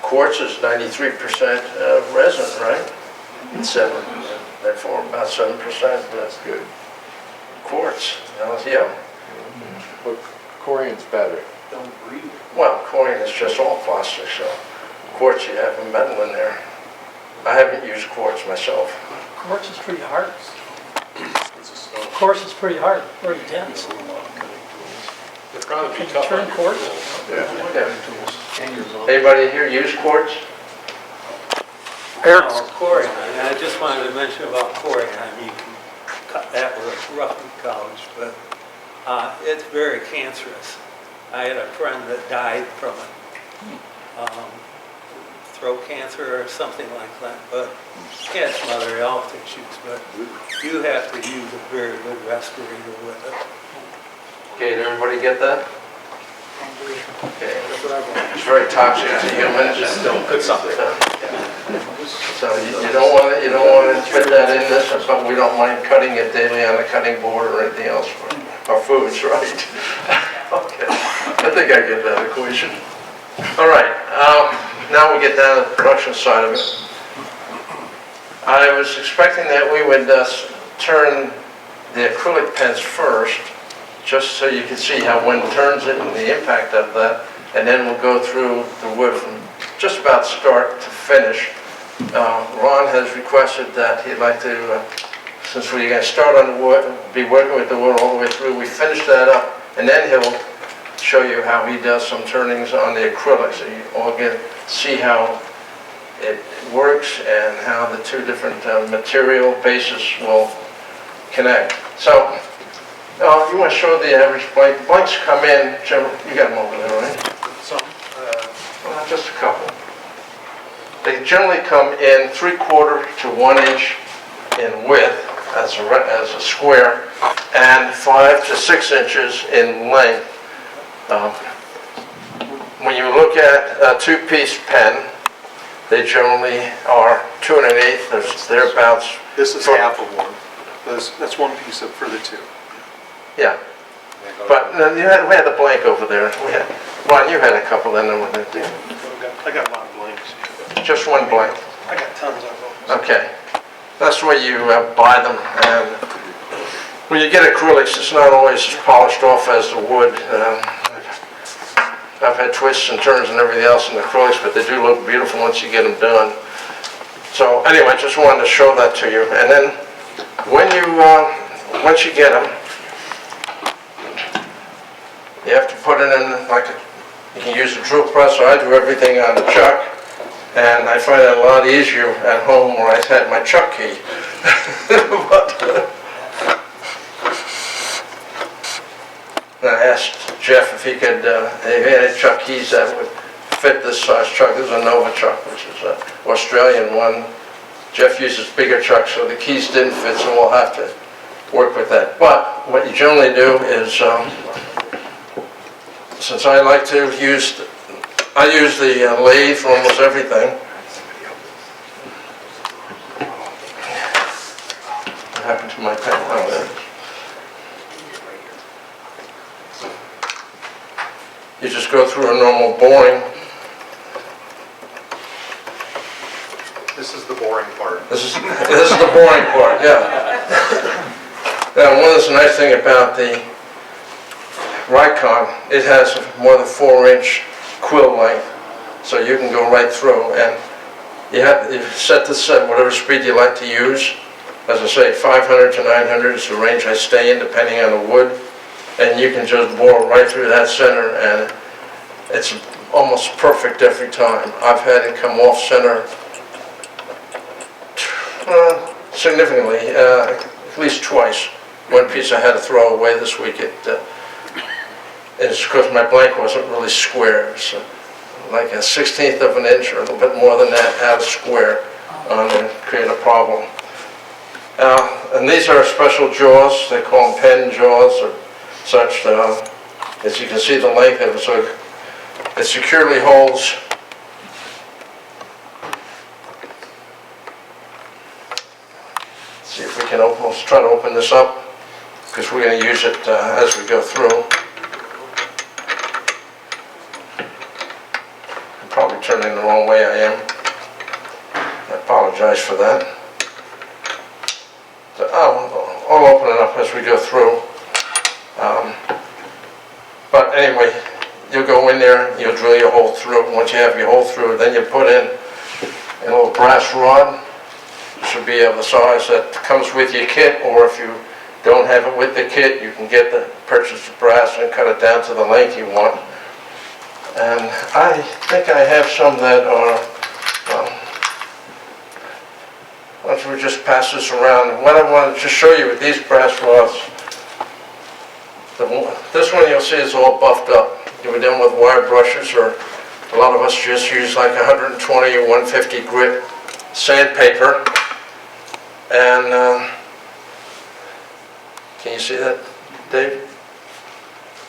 Quartz is 93% resin, right? It's 7, therefore about 7%. That's good. Quartz, yeah. But Corian's better. Well, Corian is just all plastic, so quartz, you have a metal in there. I haven't used quartz myself. Quartz is pretty hard. Quartz is pretty hard, very dense. It'd probably Can be you tough. turn quartz? Yeah. Anybody here use quartz? Corian, I just wanted to mention about Corian. I mean, you can cut that with a rough gouge, but it's very cancerous. I had a friend that died from it, throat cancer or something like that, but he had some other health issues, but you have to use a very good respirator with it. Okay, did everybody get that? Okay. It's very toxic to humans. Still good something. So you don't want to fit that in this, but we don't mind cutting it daily on the cutting board or anything else for our foods, right? Okay, I think I get that equation. All right, now we get down to the production side of it. I was expecting that we would turn the acrylic pens first, just so you can see how wind turns it and the impact of that. and then we'll go through the wood from just about start to finish. Ron has requested that he'd like to, since we're going to start on the wood, be working with the wood all the way through, we finish that up, and then he'll show you how he does some turnings on the acrylic, so you all get see how it works and how the two different material bases will connect. So, you want to show the average blank? The blanks come in, Jim, you got them over there, right? Just a couple. They generally come in 3/4 to 1 inch in width as a square, and 5 to 6 inches in length. When you look at a two-piece pen, they generally are 2 1/8, thereabouts. This is half of one. That's one piece for the two. Yeah. But we had the blank over there. Ron, you had a couple then, didn't you? I got a lot of blanks. Just one blank. I got tons of them. Okay. That's the way you buy them. And when you get acrylics, it's not always as polished off as the wood. I've had twists and turns and everything else in acrylics, but they do look beautiful once you get them done. So anyway, just wanted to show that to you. And then when once you get them, you have to put it in you can use a drill press, or I do everything on the chuck, and I find it a lot easier at home where I had my chuck key. I asked Jeff if he could, if he had any chuck keys that would fit this size chuck. This is a Nova chuck, which is an Australian one. Jeff uses bigger chucks, so the keys didn't fit, so we'll have to work with that. But what you generally do is, since I like to use, I use the lathe for almost everything. What happened to my pen? Oh, there it is. You just go through a normal boring. This is the boring part. This is the boring part, yeah. Now, one of the nice thing about the Rikon, it has more than 4-inch quill length, so you can go right through, and you set this at whatever speed you like to use. As I say, 500 to 900 is the range I stay in, depending on the wood, and you can just bore right through that center, and it's almost perfect every time. I've had it come off center significantly, at least twice. One piece I had to throw away this week. It's because my blank wasn't really square. So like a 1/16 of an inch or a little bit more than that out of square on there create a problem. And these are special jaws. They call them pen jaws or such. As you can see the length of it, so it securely holds. See if we can let's try to open this up, because we're going to use it as we go through. I'm probably turning the wrong way, I am. I apologize for that. So, I'll open it up as we go through. But anyway, you'll go in there, you'll drill your hole through. Once you have your hole through, then you put in a little brass rod. Should be of the size that comes with your kit, or if you don't have it with the kit, you can purchase the brass and cut it down to the length you want. And I think I have some that are, why don't we just pass this around. What I wanted to show you with these brass rods, this one you'll see is all buffed up. You were done with wire brushes, or a lot of us just use like 120 or 150 grit sandpaper. And can you see that, Dave?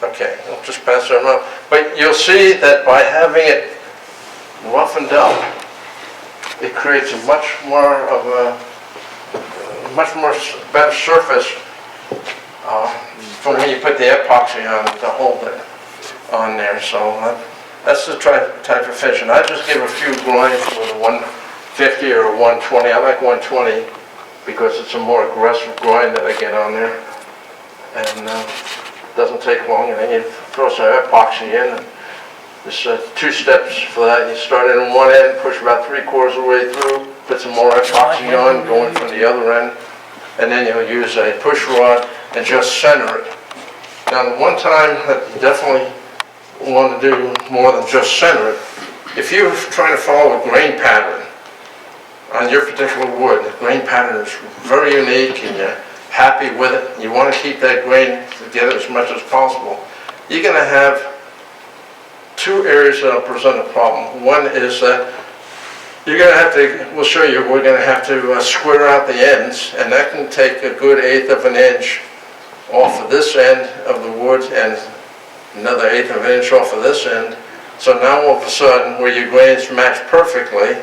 Okay, I'll just pass it around. But you'll see that by having it roughened up, it creates a much more better surface from when you put the epoxy on to hold it on there. So that's the type of finish. And I just give a few grinds with a 150 or a 120. I like 120 because it's a more aggressive grind that I get on there. And it doesn't take long, and then you throw some epoxy in, and There's 2 steps for that. You start in one end, push about 3/4 of the way through, put some more epoxy on, go in from the other end, and then you'll use a push rod and just center it. Now, the one time that you definitely want to do more than just center it, if you're trying to follow a grain pattern on your particular wood, the grain pattern is very unique and you're happy with it, you want to keep that grain together as much as possible, you're going to have 2 areas that will present a problem. One is that you're going to have to, we'll show you, we're going to have to square out the ends, and that can take a good 1/8 of an inch off of this end of the wood and another 1/8 of an inch off of this end. So now all of a sudden, where your grains match perfectly,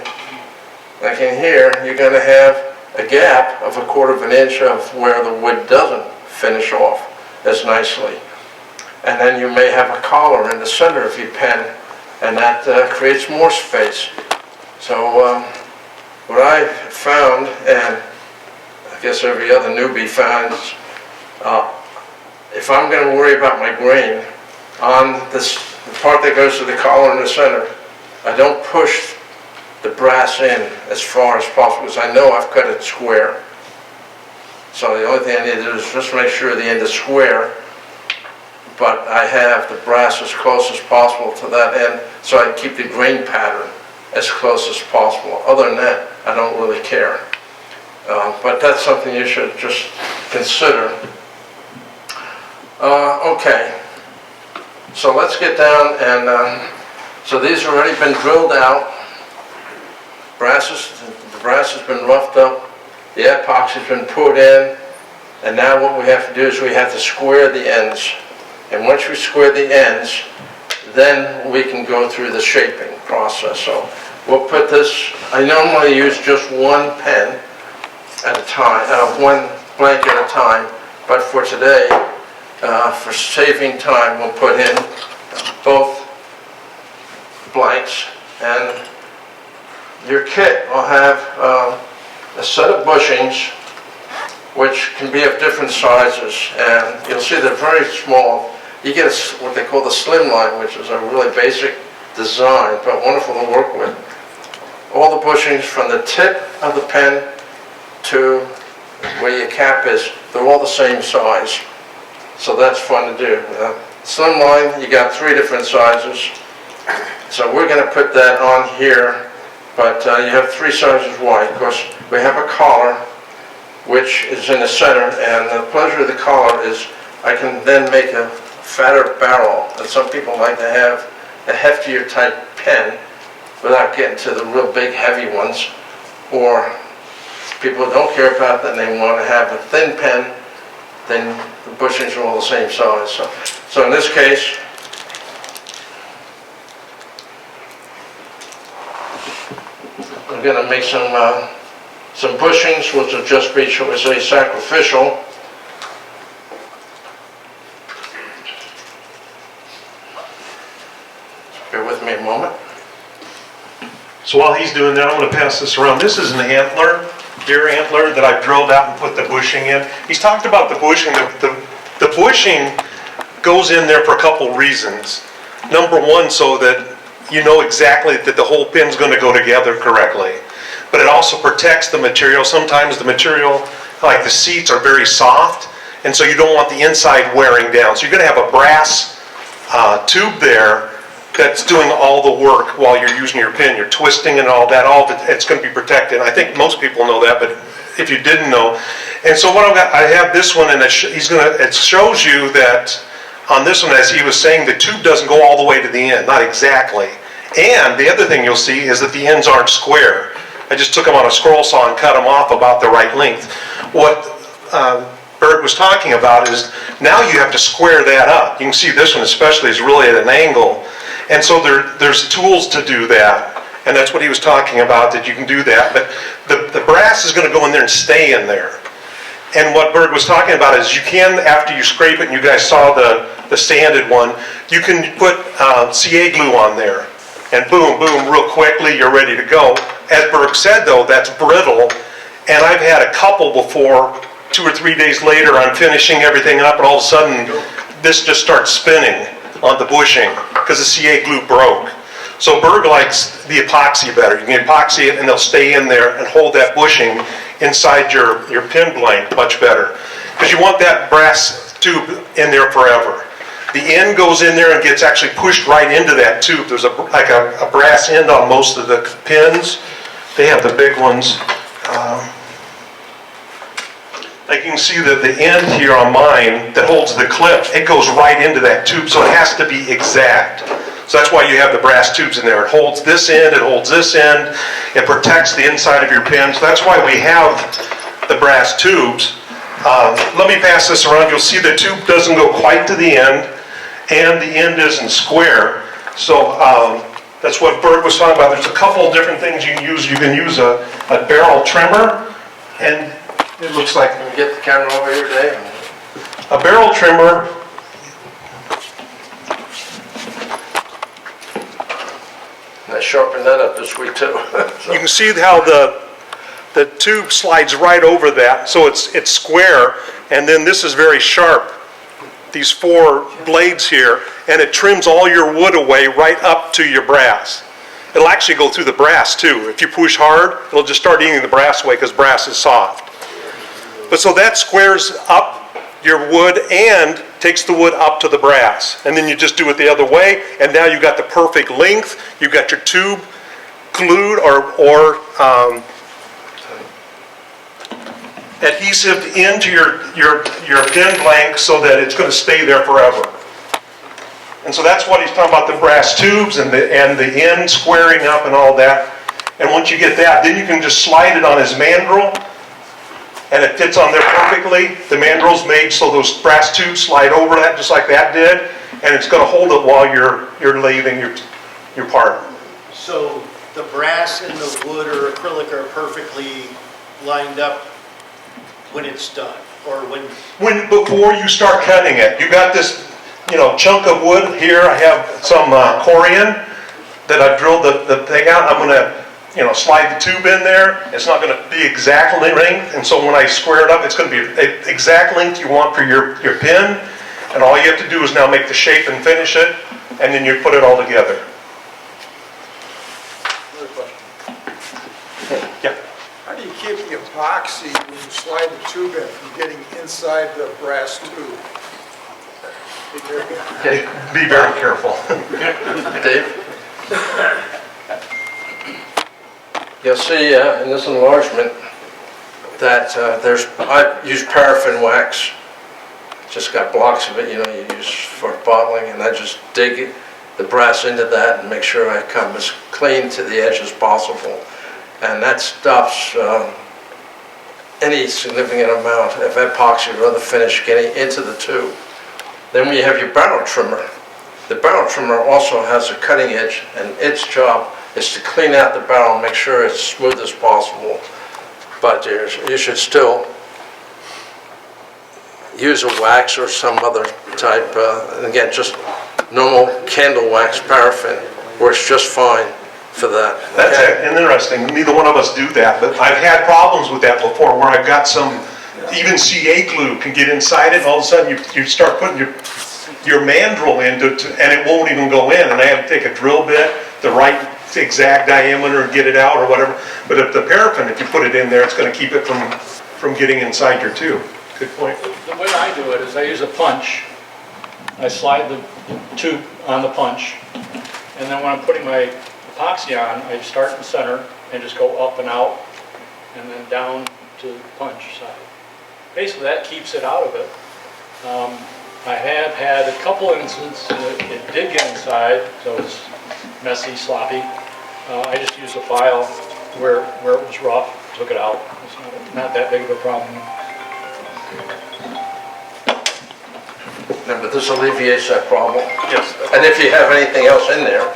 like in here, you're going to have a gap of 1/4 of an inch of where the wood doesn't finish off as nicely. And then you may have a collar in the center of your pen, and that creates more space. So what I found, and I guess every other newbie finds, if I'm going to worry about my grain on this, the part that goes to the collar in the center, I don't push the brass in as far as possible because I know I've cut it square. So the only thing I need to do is just make sure the end is square, but I have the brass as close as possible to that end so I can keep the grain pattern as close as possible. Other than that, I don't really care. But that's something you should just consider. Okay, so let's get down and, so these have already been drilled out. The brass has been roughed up, the epoxy's been put in, and now what we have to do is we have to square the ends. And once we square the ends, then we can go through the shaping process. So we'll put this, I normally use just one pen at a time, one blank at a time, but for today, for saving time, we'll put in both blanks. And your kit will have a set of bushings which can be of different sizes, and you'll see they're very small. You get what they call the slim line, which is a really basic design, but wonderful to work with. All the bushings from the tip of the pen to where your cap is, they're all the same size. So that's fun to do. Slim line, you got 3 different sizes. So we're going to put that on here, but you have 3 sizes wide. Of course, we have a collar, which is in the center, and the pleasure of the collar is I can then make a fatter barrel, and some people like to have a heftier type pen without getting to the real big heavy ones, or people don't care about that and they want to have a thin pen, then the bushings are all the same size. So in this case, I'm going to make some bushings, which will just be, shall we say, sacrificial. Bear with me a moment. So while he's doing that, I'm going to pass this around. This is an antler, deer antler, that I've drilled out and put the bushing in. He's talked about the bushing. The bushing goes in there for a couple reasons. Number one, so that you know exactly that the whole pin's going to go together correctly. But it also protects the material. Sometimes the material, like the seats, are very soft, and so you don't want the inside wearing down. So you're going to have a brass tube there that's doing all the work while you're using your pin. You're twisting and all that, it's going to be protected. I think most people know that, but if you didn't know. And so what I have this one, and it shows you that on this one, as he was saying, the tube doesn't go all the way to the end, not exactly. And the other thing you'll see is that the ends aren't square. I just took them on a scroll saw and cut them off about the right length. What Berg was talking about is now you have to square that up. You can see this one especially is really at an angle. And so there's tools to do that. And that's what he was talking about, that you can do that. But the brass is going to go in there and stay in there. And what Berg was talking about is you can, after you scrape it, and you guys saw the sanded one, you can put CA glue on there. And boom, boom, real quickly, you're ready to go. As Berg said, though, that's brittle. And I've had a couple before, 2 or 3 days later, I'm finishing everything up, and all of a sudden, this just starts spinning. on the bushing because the CA glue broke. So Berg likes the epoxy better. You can epoxy it and they'll stay in there and hold that bushing inside your pin blank much better. Because you want that brass tube in there forever. The end goes in there and gets actually pushed right into that tube. There's like a brass end on most of the pins. They have the big ones. Like you can see that the end here on mine that holds the clip, it goes right into that tube, so it has to be exact. So that's why you have the brass tubes in there. It holds this end, it holds this end, it protects the inside of your pin. So that's why we have the brass tubes. Let me pass this around. You'll see the tube doesn't go quite to the end, and the end isn't square. So that's what Bert was talking about. There's a couple of different things you can use. You can use a barrel trimmer, and it looks like... Can we get the camera over here, Dave? A barrel trimmer. And I sharpened that up this week too. You can see how the tube slides right over that, so it's square, and then this is very sharp, these 4 blades here, and it trims all your wood away right up to your brass. It'll actually go through the brass too. If you push hard, it'll just start eating the brass away because brass is soft. But so that squares up your wood and takes the wood up to the brass. And then you just do it the other way, and now you've got the perfect length. You've got your tube glued or adhesive into your pin blank so that it's going to stay there forever. And so that's what he's talking about, the brass tubes and the end squaring up and all that. And once you get that, then you can just slide it on his mandrel, and it fits on there perfectly. The mandrel's made so those brass tubes slide over that just like that did, and it's going to hold it while you're lathing your part. So the brass and the wood or acrylic are perfectly lined up when it's done, or Before you start cutting it, you got this, chunk of wood here. I have some corian that I've drilled the thing out. I'm going to, slide the tube in there. It's not going to be exact length, and so when I square it up, it's going to be exact length you want for your pin, and all you have to do is now make the shape and finish it, and then you put it all together. Yeah. How do you keep the epoxy when you slide the tube in from getting inside the brass tube? Be very careful. Dave? You'll see in this enlargement that I use paraffin wax. Just got blocks of it, you use for bottling, and I just dig the brass into that and make sure I come as clean to the edge as possible. And that stops any significant amount of epoxy or other finish getting into the tube. Then when you have your barrel trimmer, the barrel trimmer also has a cutting edge, and its job is to clean out the barrel and make sure it's smooth as possible. But you should still use a wax or some other type, again, just normal candle wax paraffin works just fine for that. That's interesting. Neither one of us do that, but I've had problems with that before where I've got some, even CA glue can get inside it, and all of a sudden you start putting your mandrel into it, and it won't even go in, and I have to take a drill bit, the right exact diameter, and get it out or whatever. But if the paraffin, if you put it in there, it's going to keep it from getting inside your tube. Good point. The way I do it is I use a punch. I slide the tube on the punch, and then when I'm putting my epoxy on, I start in the center and just go up and out, and then down to the punch side. Basically, that keeps it out of it. I have had a couple instances that it did get inside, so it's messy, sloppy. I just used a file where it was rough, took it out. It's not that big of a problem. No, but this alleviates that problem. Yes. And if you have anything else in there,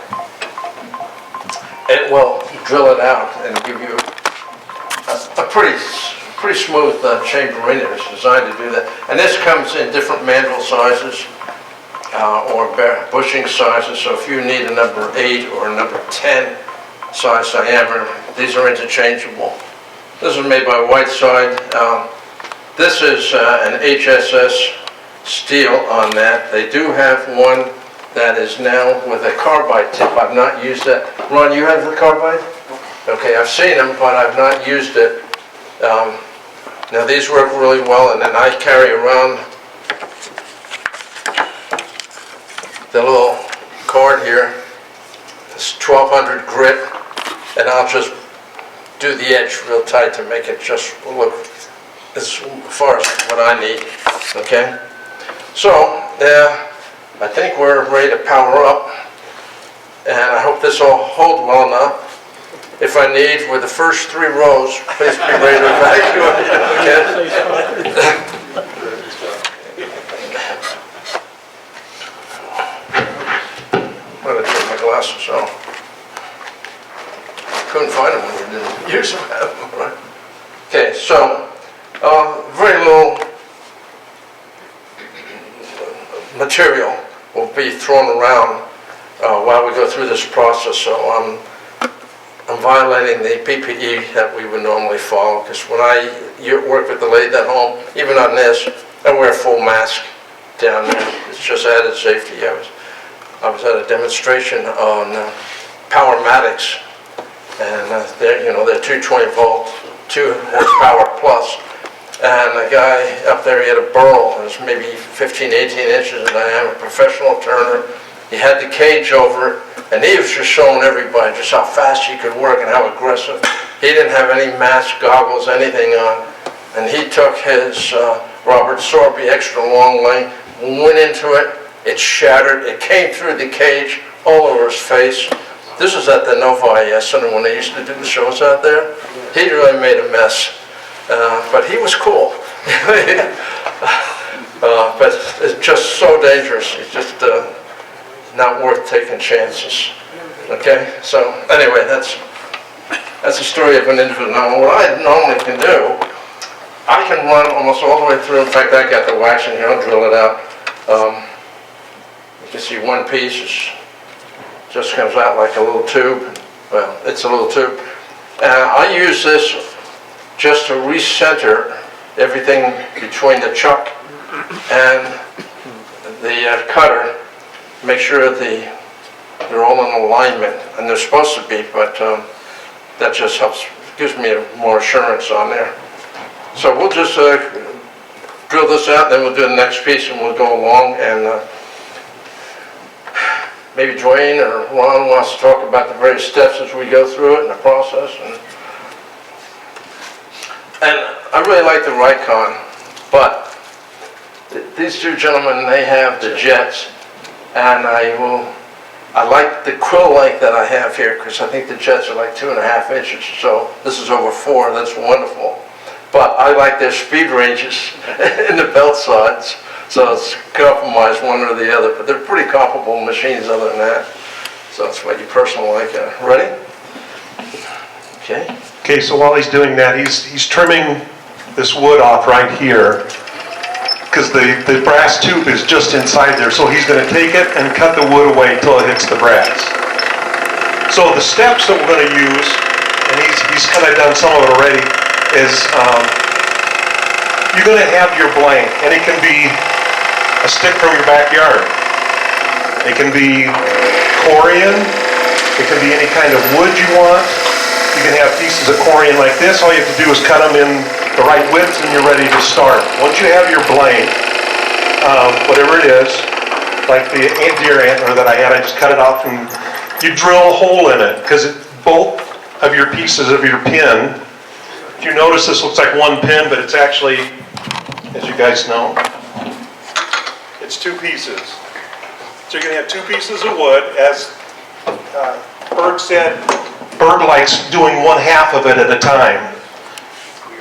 it will drill it out and give you a pretty smooth chamber in there. It's designed to do that. And this comes in different mandrel sizes or bushing sizes. So if you need a number 8 or a number 10 size diameter, these are interchangeable. This is made by Whiteside. This is an HSS steel on that. They do have one that is now with a carbide tip. I've not used that. Ron, you have the carbide? Okay, I've seen them, but I've not used it. Now these work really well, and then I carry around the little cord here. It's 1200 grit, and I'll just do the edge real tight to make it just look as far as what I need, okay? So, I think we're ready to power up, and I hope this will hold well enough. If I need, with the first 3 rows, please be ready to evacuate, okay? I'm gonna take my glasses off. Couldn't find them when you didn't use them. Right? Okay, so very little material will be thrown around while we go through this process. So I'm violating the PPE that we would normally follow, because when I work with the lathe at home, even on this, I wear a full mask down there. It's just added safety. I was at a demonstration on Powermatics, and they're 220 volt, 2 horsepower plus, and the guy up there, he had a burl, it was maybe 15, 18 inches in diameter, professional turner. He had the cage over it, and he was just showing everybody just how fast he could work and how aggressive. He didn't have any mask, goggles, anything on, and he took his Robert Sorby extra long length, went into it, it shattered, it came through the cage all over his face. This was at the Novi Center when they used to do the shows out there. He really made a mess, but he was cool. But it's just so dangerous. It's just not worth taking chances. Okay, so anyway, that's the story of an individual. Now, what I normally can do, I can run almost all the way through. In fact, I got the wax in here. I'll drill it out. You can see one piece just comes out like a little tube. Well, it's a little tube. I use this just to recenter everything between the chuck and the cutter. Make sure they're all in alignment, and they're supposed to be, but that just helps, gives me more assurance on there. So we'll just drill this out, then we'll do the next piece, and we'll go along, and maybe Dwayne or Ron wants to talk about the various steps as we go through it in the process. And I really like the Rikon, but these 2 gentlemen, they have the jets, and I like the quill length that I have here, because I think the jets are like 2.5 inches, so this is over 4, that's wonderful. But I like their speed ranges in the belt sides, so it's compromise one or the other, but they're pretty comparable machines other than that. So that's what you personally like. Ready? Okay. Okay, so while he's doing that, he's trimming this wood off right here, because the brass tube is just inside there, so he's going to take it and cut the wood away until it hits the brass. So the steps that we're going to use, and he's kind of done some of it already, is you're going to have your blank, and it can be a stick from your backyard. It can be corian. It can be any kind of wood you want. You can have pieces of corian like this. All you have to do is cut them in the right width, and you're ready to start. Once you have your blank, whatever it is, like the deer antler that I had, I just cut it off, and you drill a hole in it, because both of your pieces of your pin, if you notice, this looks like one pin, but it's actually, as you guys know, it's 2 pieces. So you're going to have 2 pieces of wood. As Berg said, Berg likes doing 1/2 of it at a time.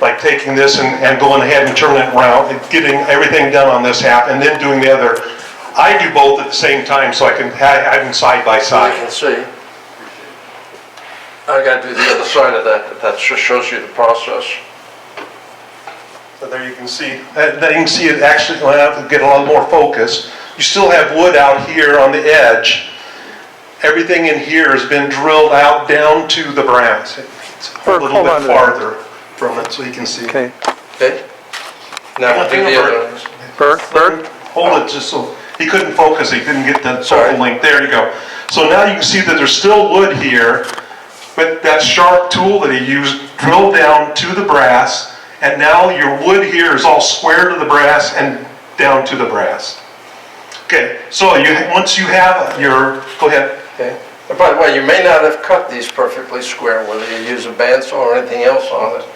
Like taking this and going ahead and turning it around and getting everything done on this half and then doing the other. I do both at the same time so I can have them side by side. You can see. I got to do the other side of that, but that just shows you the process. So there you can see, then you can see it actually, well, I have to get a lot more focus. You still have wood out here on the edge. Everything in here has been drilled out down to the brass. It's a little bit farther from it so you can see. Okay. Now we'll do the other ones. Hold it just so, He couldn't focus, he didn't get the Sorry. focal length. There you go. So now you can see that there's still wood here, but that sharp tool that he used drilled down to the brass, and now your wood here is all square to the brass and down to the brass. Okay, so once you have your, go ahead. Okay. And by the way, you may not have cut these perfectly square, whether you use a bandsaw or anything else on it.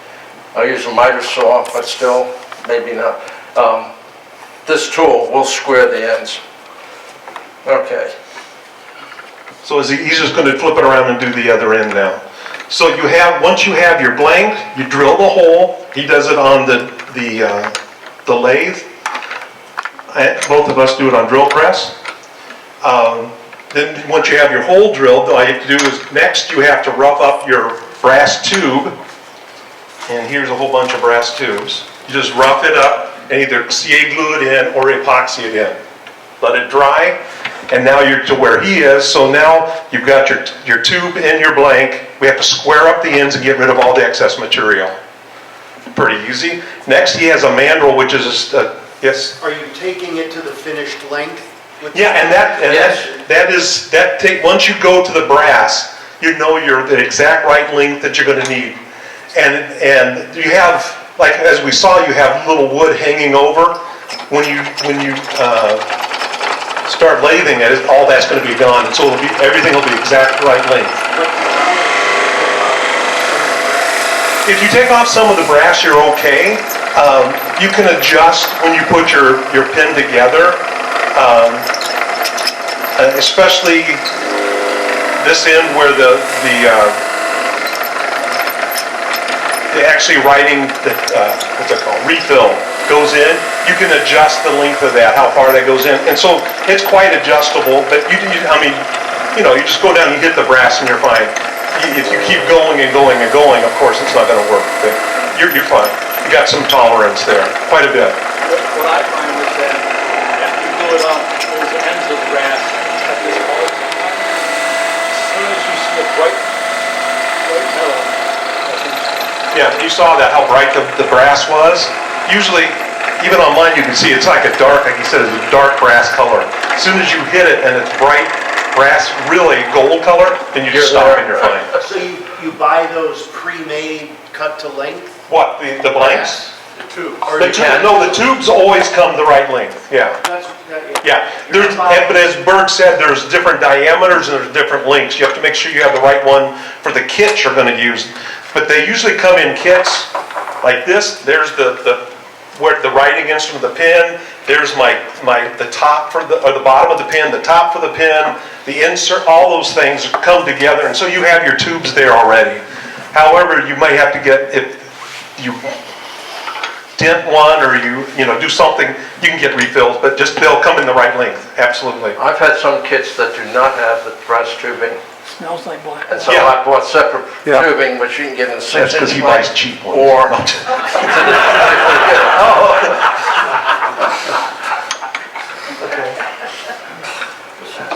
I use a miter saw, but still, maybe not. This tool will square the ends. Okay. So he's just going to flip it around and do the other end now. So once you have your blank, you drill the hole. He does it on the lathe. Both of us do it on drill press. Then once you have your hole drilled, all you have to do is next you have to rough up your brass tube. And here's a whole bunch of brass tubes. You just rough it up and either CA glue it in or epoxy it in. Let it dry, and now you're to where he is. So now you've got your tube and your blank. We have to square up the ends and get rid of all the excess material. Pretty easy. Next he has a mandrel, which is yes? Are you taking it to the finished length? Yeah, once you go to the brass, you know the exact right length that you're going to need. And you have, like as we saw, you have little wood hanging over. When you start lathing it, all that's going to be gone. So everything will be exact right length. If you take off some of the brass, you're okay. You can adjust when you put your pin together, especially this end where the actually writing what's it called, refill goes in. You can adjust the length of that, how far that goes in, and so it's quite adjustable. But you just go down, you hit the brass, and you're fine. If you keep going and going and going, of course, it's not going to work. But you're fine. You got some tolerance there, quite a bit. What I find is that after you glue it up, those ends of the brass have this all the time. As soon as you see a bright metal, Yeah, you saw that, how bright the brass was. Usually, even on mine, you can see it's like a dark, like you said, it's a dark brass color. As soon as you hit it and it's bright brass, really gold color, then you just stop and you're fine. So you buy those pre-made cut to length? What, the blanks? The tube. No, the tubes always come the right length, yeah. Yeah, but as Berg said, there's different diameters and there's different lengths. You have to make sure you have the right one for the kit you're going to use. But they usually come in kits like this. There's the writing instrument, the pin. There's the top or the bottom of the pin, the top for the pin, the insert. All those things come together, and so you have your tubes there already. However, you might have to get, if you dent one or you do something, you can get refills, but they'll come in the right length. Absolutely. I've had some kits that do not have the brass tubing. Smells like black. And so I bought separate tubing, which you can get in 6 That's because he buys cheap ones. Or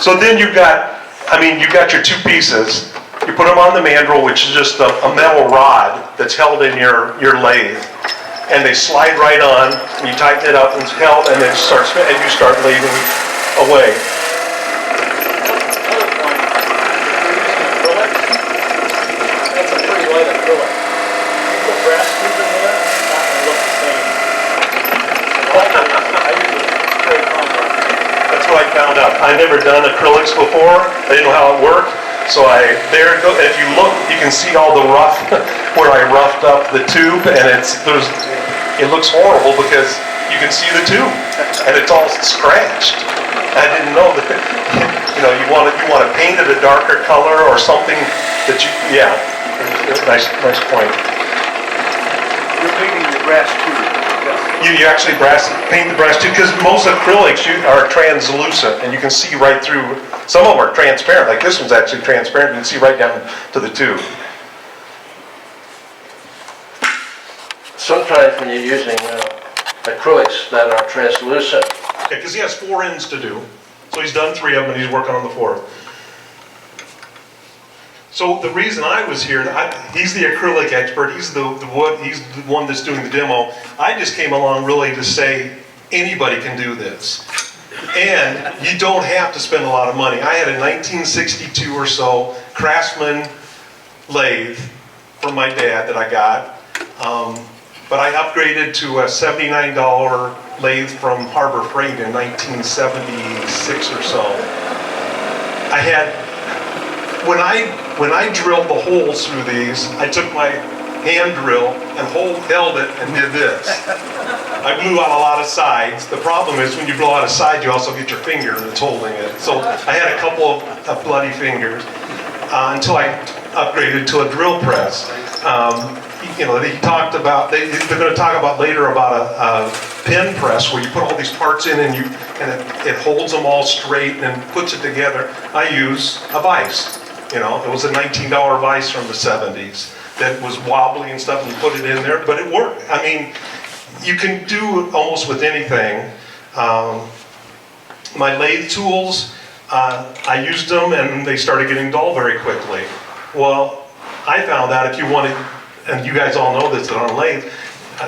So then you've got your two pieces. You put them on the mandrel, which is just a metal rod that's held in your lathe, and they slide right on. And you tighten it up and it's held, and then you start lathing away. that's a pretty light acrylic. You put brass tube in there, it's not going to look the same. I use a straight combo. That's what I found out. I've never done acrylics before. I didn't know how it worked. So there it goes. If you look, you can see all the rough, where I roughed up the tube, and it looks horrible because you can see the tube, and it's all scratched. I didn't know that, you want to paint it a darker color or something that nice point. You're painting the brass tube. You actually paint the brass too, because most acrylics are translucent, and you can see right through. Some of them are transparent, like this one's actually transparent. You can see right down to the tube. sometimes when you're using acrylics that are translucent. Okay, because he has 4 ends to do. So he's done 3 of them and he's working on the 4th. So the reason I was here, he's the acrylic expert, he's the one that's doing the demo. I just came along really to say anybody can do this. And you don't have to spend a lot of money. I had a 1962 or so Craftsman lathe from my dad that I got. But I upgraded to a $79 lathe from Harbor Freight in 1976 or so. I had, when I drilled the holes through these, I took my hand drill and held it and did this. I blew out a lot of sides. The problem is when you blow out a side, you also get your finger that's holding it. So I had a couple of bloody fingers until I upgraded to a drill press. You know, he talked about, they're going to talk about later about a pin press where you put all these parts in and it holds them all straight and puts it together. I use a vise. You know, it was a $19 vise from the 70s that was wobbly and stuff, and you put it in there, but it worked. I mean, you can do it almost with anything. My lathe tools, I used them and they started getting dull very quickly. Well, I found out if you wanted, and you guys all know this on a lathe,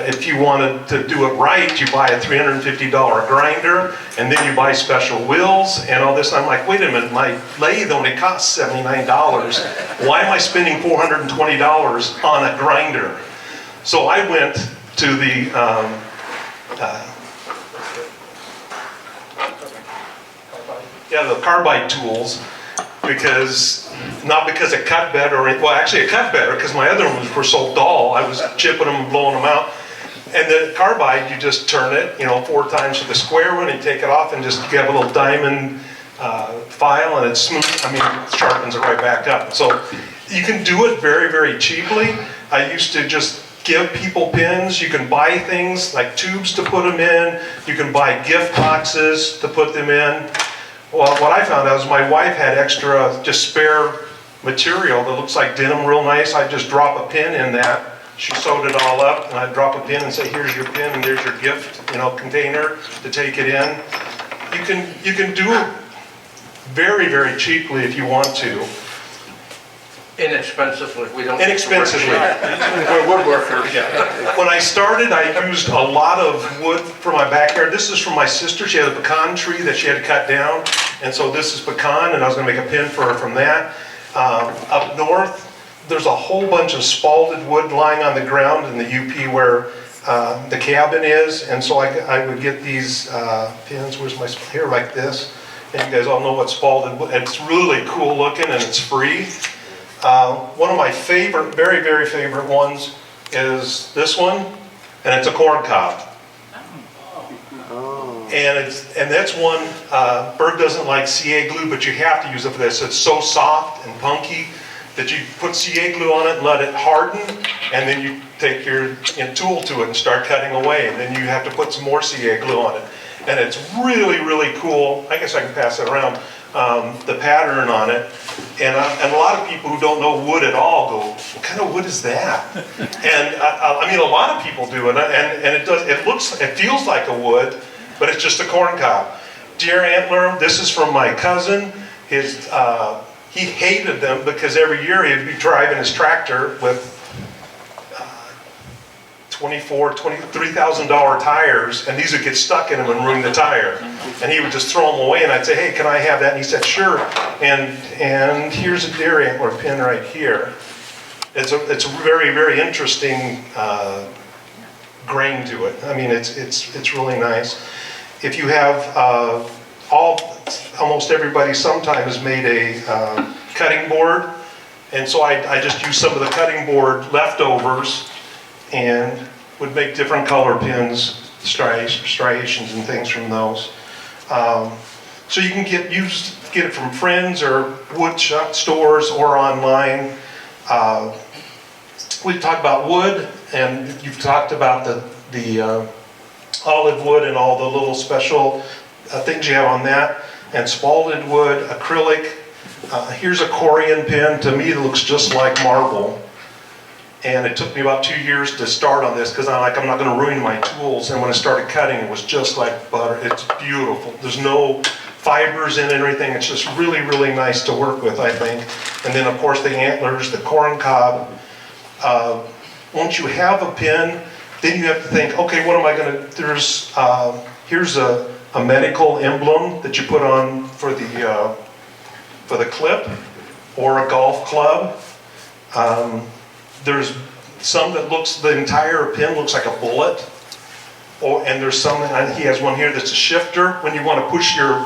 if you wanted to do it right, you buy a $350 grinder, and then you buy special wheels and all this. And I'm like, wait a minute, my lathe only costs $79. Why am I spending $420 on a grinder? So I went to the the carbide tools, not because it cut better, well actually it cut better because my other ones were so dull, I was chipping them and blowing them out. And the carbide, you just turn it, 4 times to the square one, and take it off and just get a little diamond file, and it's smooth, it sharpens it right back up. So you can do it very, very cheaply. I used to just give people pins. You can buy things like tubes to put them in. You can buy gift boxes to put them in. Well, what I found out is my wife had extra, just spare material that looks like denim real nice. I just drop a pin in that. She sewed it all up, and I drop a pin and say, here's your pin, and there's your gift, container to take it in. You can do it very, very cheaply if you want to. Inexpensively. We don't. Inexpensively. We're woodworkers. Yeah. When I started, I used a lot of wood for my backyard. This is from my sister. She had a pecan tree that she had to cut down, and so this is pecan, and I was going to make a pin for her from that. Up north, there's a whole bunch of spalted wood lying on the ground in the UP where the cabin is, and so I would get these pins. Where's my here like this? And you guys all know what spalted wood. It's really cool looking, and it's free. One of my favorite, very, very favorite ones is this one, and it's a corn cob. And that's one, Berg doesn't like CA glue, but you have to use it for this. It's so soft and punky that you put CA glue on it and let it harden, and then you take your tool to it and start cutting away, and then you have to put some more CA glue on it. And it's really, really cool. I guess I can pass it around. The pattern on it, and a lot of people who don't know wood at all go, what kind of wood is that? And a lot of people do it, and it feels like a wood, but it's just a corn cob. Deer antler, this is from my cousin. He hated them because every year he'd be driving his tractor with $3,000 tires, and these would get stuck in them and ruin the tire. And he would just throw them away, and I'd say, hey, can I have that? And he said, sure. And here's a deer antler pin right here. It's a very, very interesting grain to it. It's really nice. If you have almost everybody sometime has made a cutting board, and so I just use some of the cutting board leftovers and would make different color pins, striations and things from those. So you can get it from friends or wood shop stores or online. We've talked about wood, and you've talked about the olive wood and all the little special things you have on that, and spalted wood, acrylic. Here's a Corian pin. To me, it looks just like marble. And it took me about 2 years to start on this because I'm not going to ruin my tools. And when I started cutting, it was just like butter. It's beautiful. There's no fibers in it or anything. It's just really, really nice to work with, I think. And then, of course, the antlers, the corn cob. Once you have a pin, then you have to think, okay, what am I going to, here's a a medical emblem that you put on for the clip, or a golf club. There's some that the entire pin looks like a bullet. Oh, and there's some, and he has one here that's a shifter. When you want to push your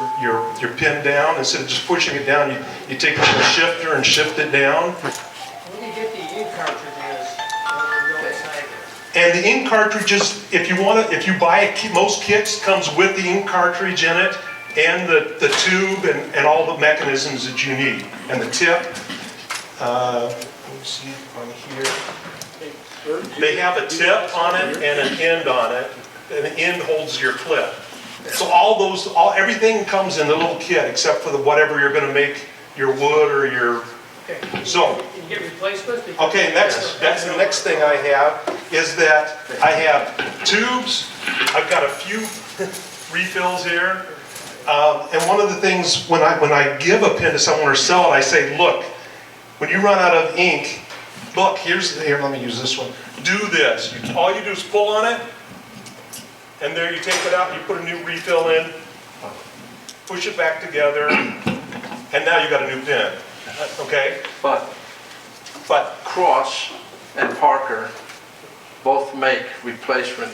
pin down, instead of just pushing it down, you take a little shifter and shift it down. When you get the ink cartridges, they'll go inside there. And the ink cartridges, if you buy most kits comes with the ink cartridge in it, and the tube and all the mechanisms that you need, and the tip. Let me see on here. They have a tip on it and an end on it. And the end holds your clip. So everything comes in the little kit except for whatever you're going to make your wood or your. So. Can you get replacements? Okay, that's the next thing I have is that I have tubes. I've got a few refills here, and one of the things when I give a pen to someone or sell it, I say, look, when you run out of ink, look, here. Let me use this one. Do this. All you do is pull on it. And there you take it out, you put a new refill in, push it back together, and now you got a new pen, okay? But Cross and Parker both make replacement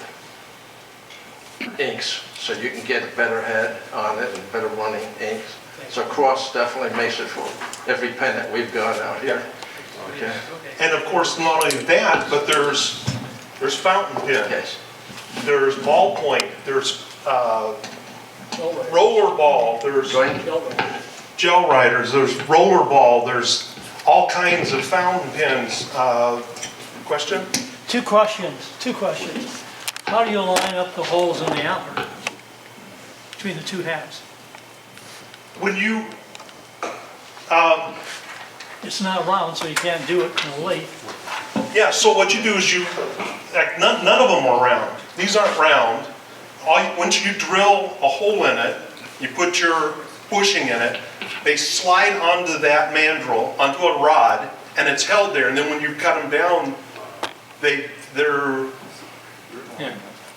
inks, so you can get a better head on it and better running inks. So Cross definitely makes it for every pen that we've got out here. Okay. And of course, not only that, but there's fountain pens. Yes. There's ballpoint, there's roller ball, there's gel writers, there's roller ball, there's all kinds of fountain pens. Question? Two questions. How do you line up the holes in the antler between the two halves? When you, It's not round, so you can't do it in a lathe. yeah, so what you do is none of them are round. These aren't round. Once you drill a hole in it, you put your bushing in it, they slide onto that mandrel, onto a rod, and it's held there. And then when you cut them down, they're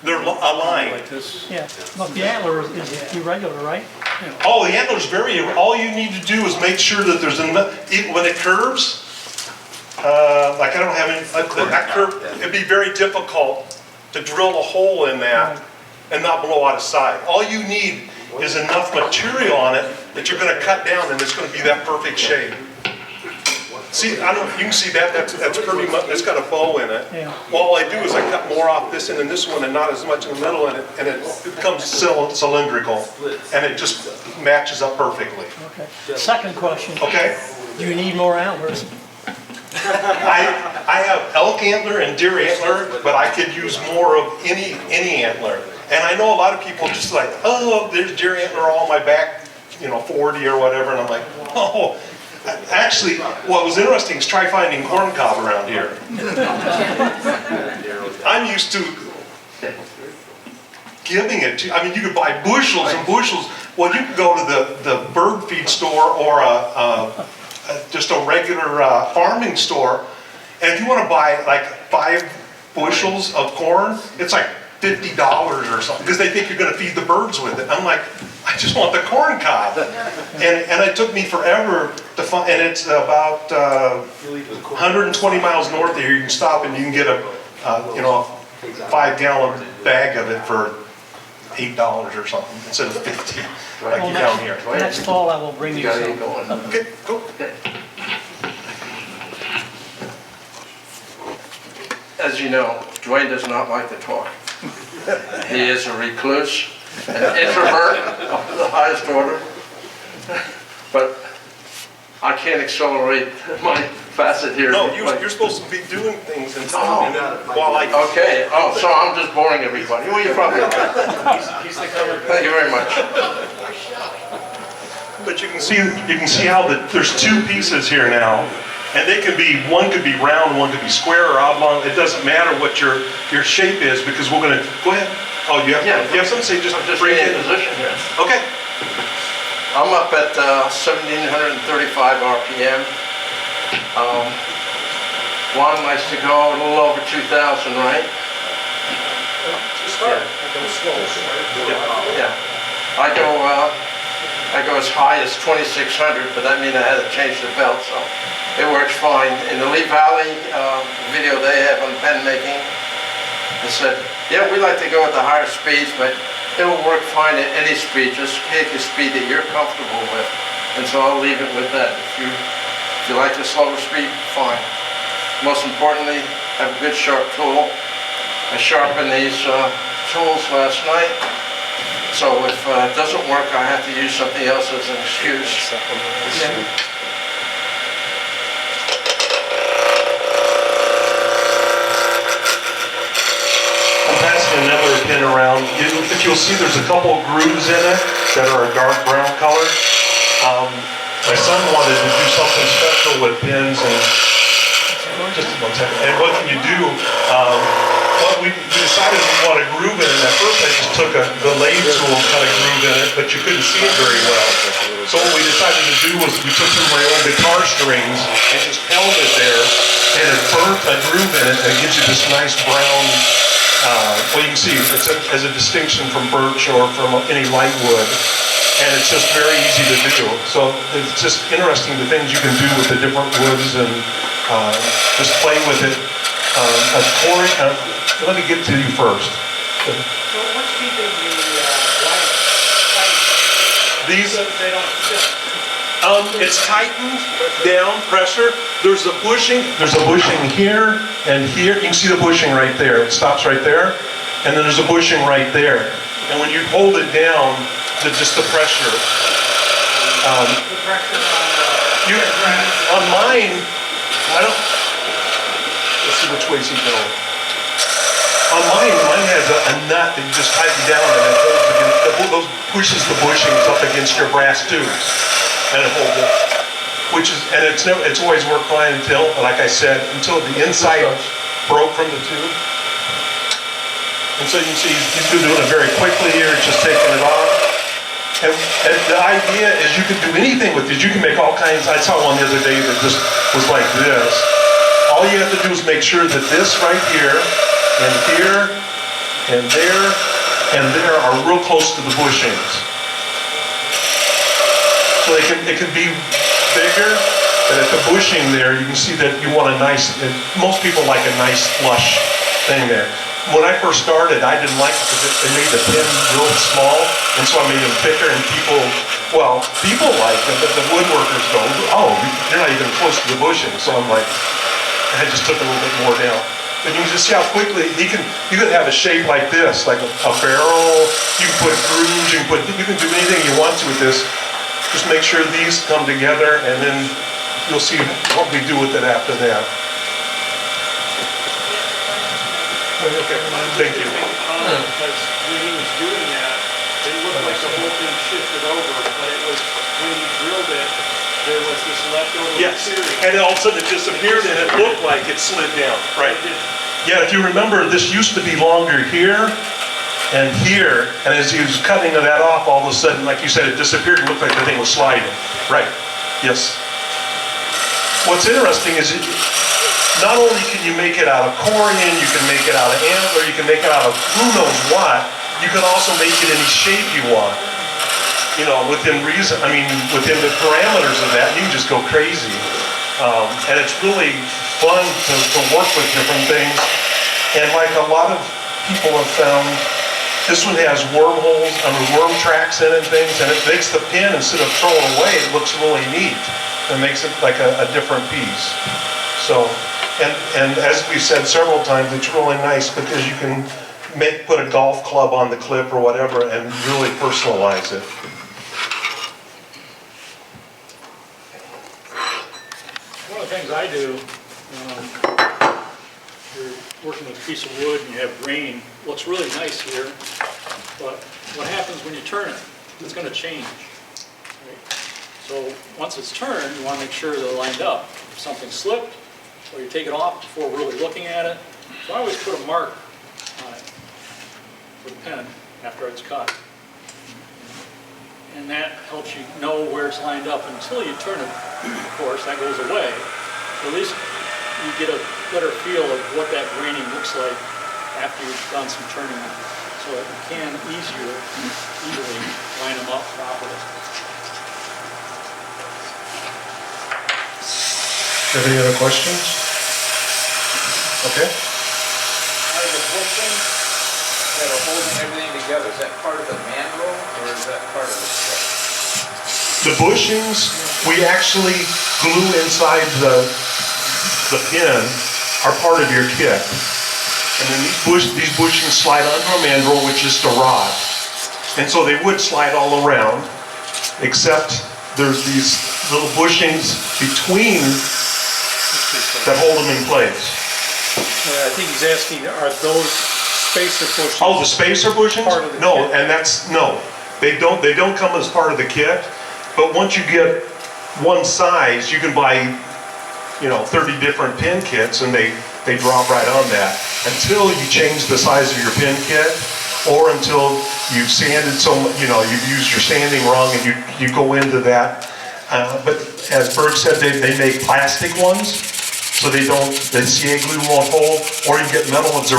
aligned. Yeah, but the antler is irregular, right? Yeah. Oh, the antler's all you need to do is make sure that there's enough, when it curves, like I don't have any, that curve, it'd be very difficult to drill a hole in that and not blow out a side. All you need is enough material on it that you're going to cut down and it's going to be that perfect shape. See, I don't know if you can see that, that's pretty much, it's got a bow in it. Yeah. Well, all I do is I cut more off this end and this one and not as much in the middle, and it becomes cylindrical, and it just matches up perfectly. Okay. Second question. Okay? Do you need more antlers? I have elk antler and deer antler, but I could use more of any antler. And I know a lot of people just like, oh, there's deer antler all on my back, 40 or whatever, and I'm like, oh. Actually, what was interesting is try finding corn cob around here. I'm used to giving it to, you could buy bushels and bushels. Well, you could go to the bird feed store or just a regular farming store, and if you want to buy like 5 bushels of corn, it's like $50 or something, because they think you're going to feed the birds with it. I'm like, I just want the corn cob. And it took me forever to find, and it's about 120 miles north of here. You can stop and you can get a 5-gallon bag of it for $8 or something instead of 50 like you down here. Next fall I will bring you some. Okay, cool. As you know, Dwayne does not like to talk. He is a recluse, an introvert of the highest order. But I can't accelerate my facet here. No, you're supposed to be doing things and telling me while I... Okay, so I'm just boring everybody. Well, you probably are. Thank you very much. But you can see how there's 2 pieces here now. And one could be round, one could be square or oblong. It doesn't matter what your shape is, because we're going to, go ahead. Oh, you have something to say? I'm just bring in position here. Okay. I'm up at 1,735 RPM. One likes to go a little over 2,000, right? Start. Go slow. Yeah. I go as high as 2,600, but that means I had to change the belt, so it works fine. In the Lee Valley video they have on pen making, they said, yeah, we like to go at the higher speeds, but it will work fine at any speed. Just take a speed that you're comfortable with. And so I'll leave it with that. If you like the slower speed, fine. Most importantly, have a good sharp tool. I sharpened these tools last night. So if it doesn't work, I have to use something else as an excuse. I'm passing another pin around. If you'll see, there's a couple of grooves in it that are a dark brown color. My son wanted to do something special with pins, and just 1 second. And what can you do? What we decided we want to groove in it. At first, I just took the lathe tool, cut a groove in it, but you couldn't see it very well. So what we decided to do was we took some of my old guitar strings and just held it there, and it burnt a groove in it, and it gives you this nice brown. Well, you can see it's as a distinction from birch or from any light wood, and it's just very easy to do. So it's just interesting the things you can do with the different woods, and just play with it. Let me get to you first. So what's keeping the lights tight? These. So they don't fit? It's tightened down, pressure. There's a bushing here and here. You can see the bushing right there. It stops right there. And then there's a bushing right there. And when you hold it down, just the pressure. The pressure on On mine, I don't, let's see which way's he going. On mine has a nut that you just tighten down and it holds against, those pushes the bushings up against your brass tubes. And it holds it. It's always worked fine until, like I said, until the inside broke from the tube. And so you can see he's doing it very quickly here, just taking it off. And the idea is you can do anything with these. You can make all kinds. I saw one the other day that just was like this. All you have to do is make sure that this right here, and here, and there are real close to the bushings. So it can be bigger, but at the bushing there, you can see that you want a nice, most people like a nice flush thing there. When I first started, I didn't like it because it made the pin real small, and so I made them thicker, and people like them, but the woodworkers go, oh, you're not even close to the bushing. So I'm like, I just took a little bit more down. And you can just see how quickly you can have a shape like this, like a barrel. You can put grooves, you can do anything you want to with this. Just make sure these come together, and then you'll see what we do with it after that. Okay, thank you. Because when he was doing that, it looked like the whole thing shifted over, but it was, when he drilled it, there was this leftover material. And all of a sudden it disappeared and it looked like it slid down. Right. Yeah, if you remember, this used to be longer here and here, and as he was cutting that off, all of a sudden, like you said, it disappeared and looked like the thing was sliding. Right. Yes. What's interesting is not only can you make it out of corian, you can make it out of antler, you can make it out of who knows what, you can also make it any shape you want. You know, within reason, I mean, within the parameters of that, you can just go crazy. And it's really fun to work with different things. And like a lot of people have found, this one has wormholes, worm tracks in it and things, and it makes the pin, instead of throwing away, it looks really neat. It makes it like a different piece. So, and as we've said several times, it's really nice because you can put a golf club on the clip or whatever and really personalize it. One of the things I do, you're working with a piece of wood and you have grain, looks really nice here, but what happens when you turn it? It's going to change. Right? So once it's turned, you want to make sure they're lined up. If something slipped, or you take it off before really looking at it. So I always put a mark on it with a pen after it's cut. And that helps you know where it's lined up until you turn it. Of course, that goes away. But at least you get a better feel of what that graining looks like after you've done some turning. so that you can easily line them up properly. Have any other questions? Okay. Are the bushings that are holding everything together, is that part of the mandrel or is that part of the kit? The bushings, we actually glue inside the pin are part of your kit. And then these bushings slide onto a mandrel, which is the rod. And so they would slide all around, except there's these little bushings between that hold them in place. I think he's asking, are those spacer bushings? Oh, the spacer bushings? Part of the No, kit. and that's, no. They don't come as part of the kit, but once you get one size, you can buy, 30 different pin kits and they drop right on that. Until you change the size of your pin kit, or until you've sanded you've used your sanding rung and you go into that. But as Berg said, they make plastic ones, so the CA glue won't hold, or you get metal ones.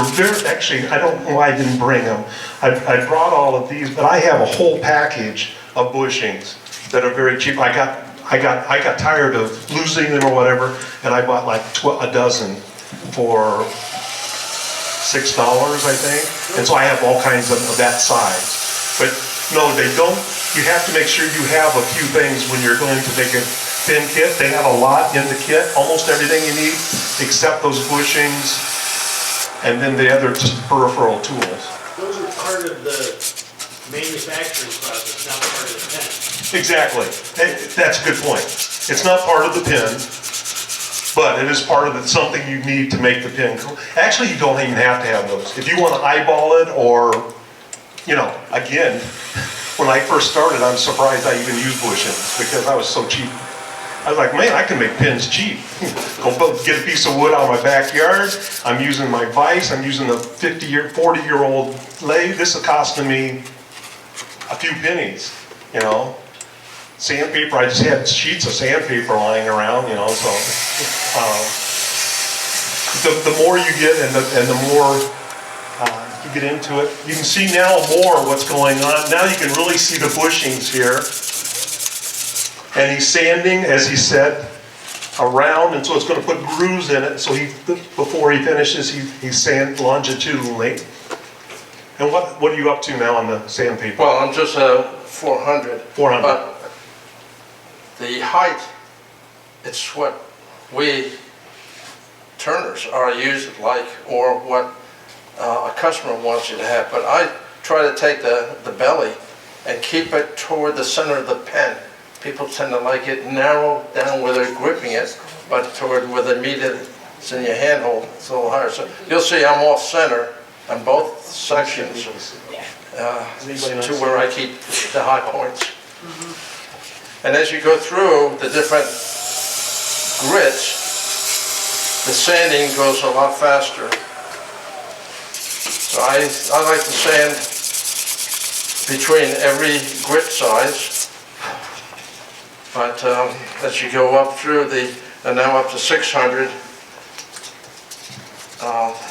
Actually, I don't know why I didn't bring them. I brought all of these, but I have a whole package of bushings that are very cheap. I got tired of losing them or whatever, and I bought like a dozen for $6, I think. And so I have all kinds of that size. But no, they don't. You have to make sure you have a few things when you're going to make a pin kit. They have a lot in the kit, almost everything you need, except those bushings, and then the other just peripheral tools. Those are part of the manufacturing process, not part of the pen. Exactly. That's a good point. It's not part of the pin, but it is part of something you need to make the pin cool. Actually, you don't even have to have those. If you want to eyeball it, or, again, when I first started, I'm surprised I even used bushings because I was so cheap. I was like, man, I can make pins cheap. Go get a piece of wood out of my backyard. I'm using my vise. I'm using a 40-year-old lathe. This is costing me a few pennies, Sandpaper, I just had sheets of sandpaper lying around, so. The more you get and the more you get into it, you can see now more what's going on. Now you can really see the bushings here. And he's sanding, as he said, around, and so it's going to put grooves in it. So before he finishes, he sand longitudinally. And what are you up to now on the sandpaper? Well, I'm just 400. 400. But the height, it's what we turners are used like, or what a customer wants you to have. But I try to take the belly and keep it toward the center of the pen. People tend to like it narrow down where they're gripping it, but toward where they meet it, it's in your handhold, it's a little higher. So you'll see I'm off center on both sections to where I keep the high points. And as you go through the different grits, the sanding goes a lot faster. So I like to sand between every grit size. But as you go up through and now up to 600,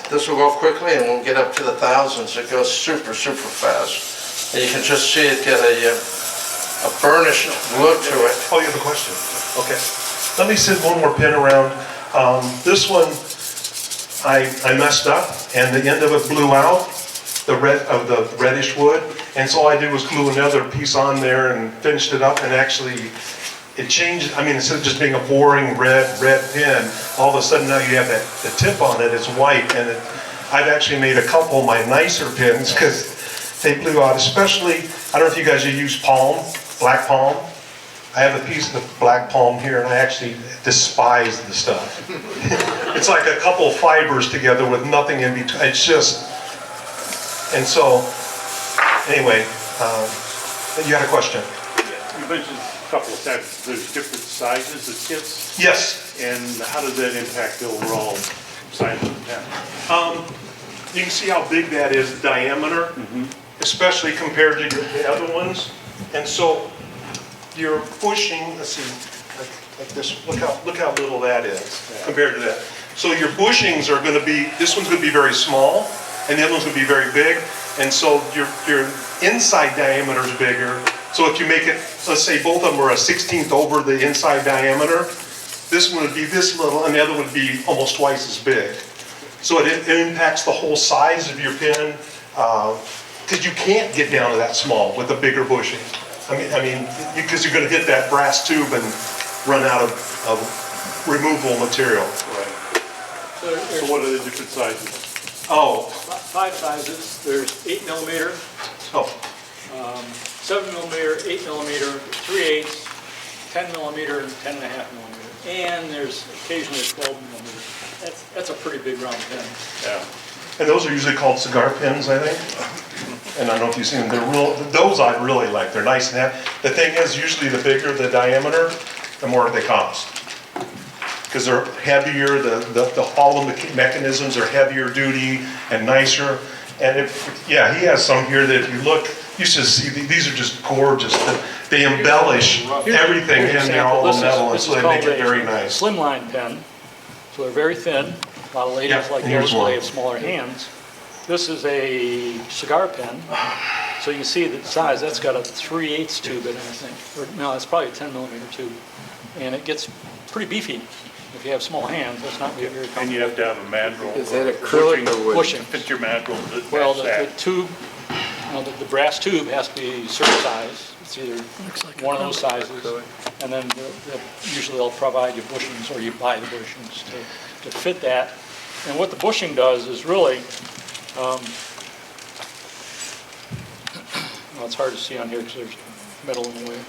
this will go quickly and we'll get up to the thousands. It goes super, super fast. And you can just see it get a burnished look to it. Oh, you have a question? Okay. Let me send one more pin around. This one, I messed up and the end of it blew out, the reddish wood. And so all I did was glue another piece on there and finished it up, and actually it changed. I mean, instead of just being a boring red pin, all of a sudden now you have the tip on it is white, and I've actually made a couple of my nicer pins because they blew out. Especially, I don't know if you guys use palm, black palm. I have a piece of black palm here, and I actually despise the stuff. It's like a couple of fibers together with nothing in between. It's just, and so anyway, you had a question. You mentioned a couple of times there's different sizes of kits. Yes. And how does that impact the overall size of the pen? You can see how big that is, diameter, especially compared to the other ones. And so you're pushing, let's see, like this, look how little that is compared to that. So your bushings are going to be, this one's going to be very small, and the other one's going to be very big. And so your inside diameter is bigger. So if you make it, let's say both of them are a 16th over the inside diameter, this one would be this little and the other would be almost twice as big. So it impacts the whole size of your pin, because you can't get down to that small with a bigger bushing. I mean, because you're going to hit that brass tube and run out of removable material. So what are the different sizes? Oh, 5 sizes, there's 8 millimeter, oh, 7 millimeter, 8 millimeter, 3/8, 10 millimeter, and 10.5 millimeter. And there's occasionally a 12 millimeter. That's a pretty big round pin. Yeah. and those are usually called cigar pins, I think. And I don't know if you've seen them. They're real. Those I really like. They're nice and heavy. The thing is, usually the bigger the diameter, the more they cost. Because they're heavier, all of the mechanisms are heavier duty and nicer. And yeah, he has some here that if you look, you should see, these are just gorgeous. They embellish everything in there, all the metal, and so they make it very nice. Slimline pen, so they're very thin. A lot of ladies Yeah, like here's those, so one. they have smaller hands. This is a cigar pen, so you can see the size. That's got a 3/8 tube in it, I think. Or no, it's probably a 10 millimeter tube. And it gets pretty beefy. If you have small hands, that's not very comfortable. And you have to have a mandrel. Is that acrylic or wood? Bushing. Fit your mandrel to Well, match the that. tube, the brass tube has to be a certain size. It's either one of those sizes, and then usually they'll provide you bushings, or you buy the bushings to fit that. And what the bushing does is really, well, it's hard to see on here because there's metal in the way.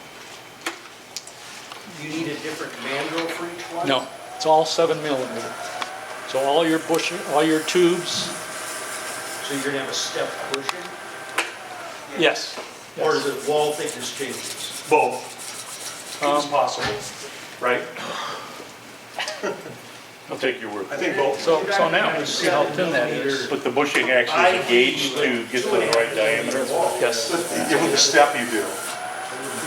You need a different mandrel for each one? No, it's all 7 millimeter. So all your bushing, all your tubes, So you're gonna have a step bushing? yes. Or is it wall thickness changes? Both. It's possible, right? I'll take your word. I think both. So now you see how thin that is. But the bushing actually is a gauge to get the right diameter. Yes. Yeah, with the step you do. You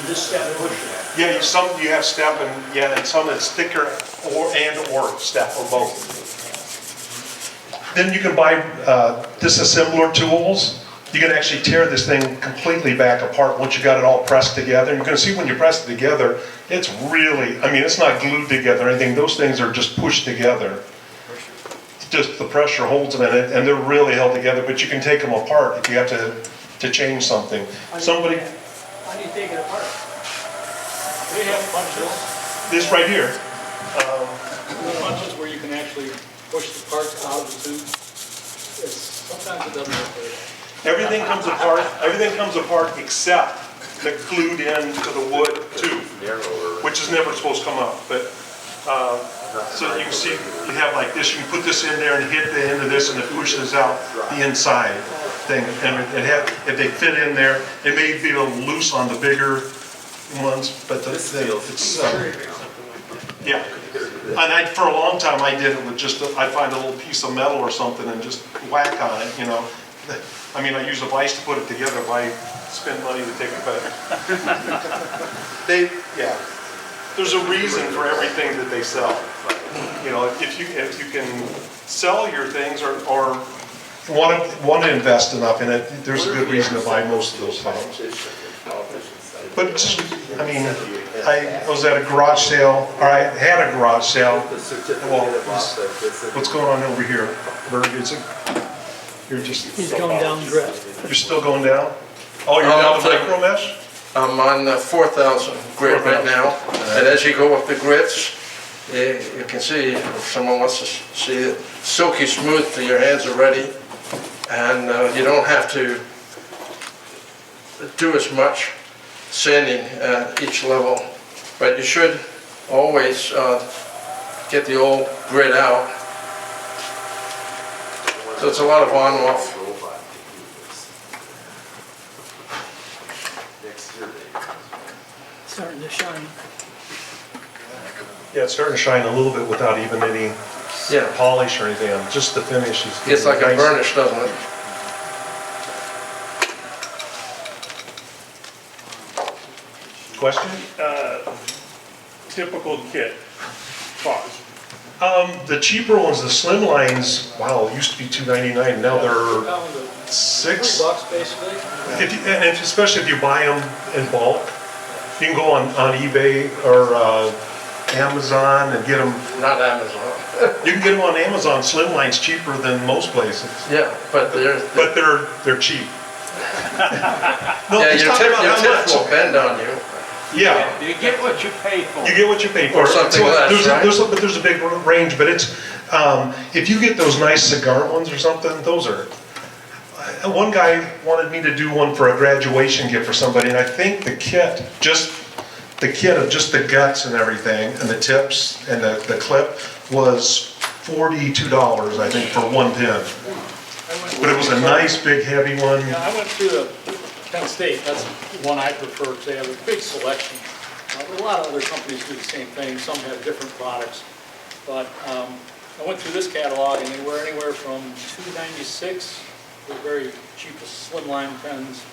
just step bushing. Yeah, some you have step and some it's thicker or step or both. Then you can buy disassembler tools. You can actually tear this thing completely back apart once you got it all pressed together. And you're going to see when you press it together, it's really, I mean, it's not glued together or anything. Those things are just pushed together. Just the pressure holds them in it, and they're really held together. But you can take them apart if you have to change something. Somebody, How do you take it apart? They have punches, this right here. punches where you can actually push the parts out of the tube. Sometimes it doesn't work very well. Everything comes apart except the glued in to the wood tube, which is never supposed to come out. But so you can see, you have like this. You can put this in there and hit the end of this, and it pushes out the inside thing. And if they fit in there, it may be a little loose on the bigger ones, but it's yeah. And for a long time, I did it with just I'd find a little piece of metal or something and just whack on it, you know. I mean, I use a vise to put it together, but I spend money to take it back. Yeah. There's a reason for everything that they sell. You know, if you can sell your things or want to invest enough in it, there's a good reason to buy most of those things. But just, I mean, I was at a garage sale, or I had a garage sale. Well, what's going on over here, Berg? You're just. He's going down grit. You're still going down? Oh, you're down to micro mesh? I'm on 4,000 grit right now, and as you go up the grits, you can see, if someone wants to see it, silky smooth till your hands are ready, and you don't have to do as much sanding at each level, but you should always get the old grit out. So it's a lot of on-off. Starting to shine. Yeah, it's starting to shine a little bit without even any polish or anything on it. Just the finish is. It's like a nice. burnish, doesn't it? Question? Typical kit cost. The cheaper ones, the slim lines, wow, it used to be $2.99, now they're Down to $6. $3 basically. Especially if you buy them in bulk, you can go on eBay or Amazon and get them. Not Amazon. You can get them on Amazon. Slim line's cheaper than most places, Yeah, but they're cheap. No, yeah, he's your talking about how tips will much. bend on you. Yeah, You get what you pay for. you get what you pay for. Or something So less, there's, right? but there's a big range, but it's if you get those nice cigar ones or something, those are. One guy wanted me to do one for a graduation gift for somebody, and I think the kit of just the guts and everything, and the tips and the clip was $42, I think, for one pin. But it was a nice, big, heavy one. Yeah, I went through the Penn State, that's the one I prefer, because they have a big selection. A lot of other companies do the same thing, some have different products. But I went through this catalog, and they were anywhere from $2.96, the very cheapest slimline pens,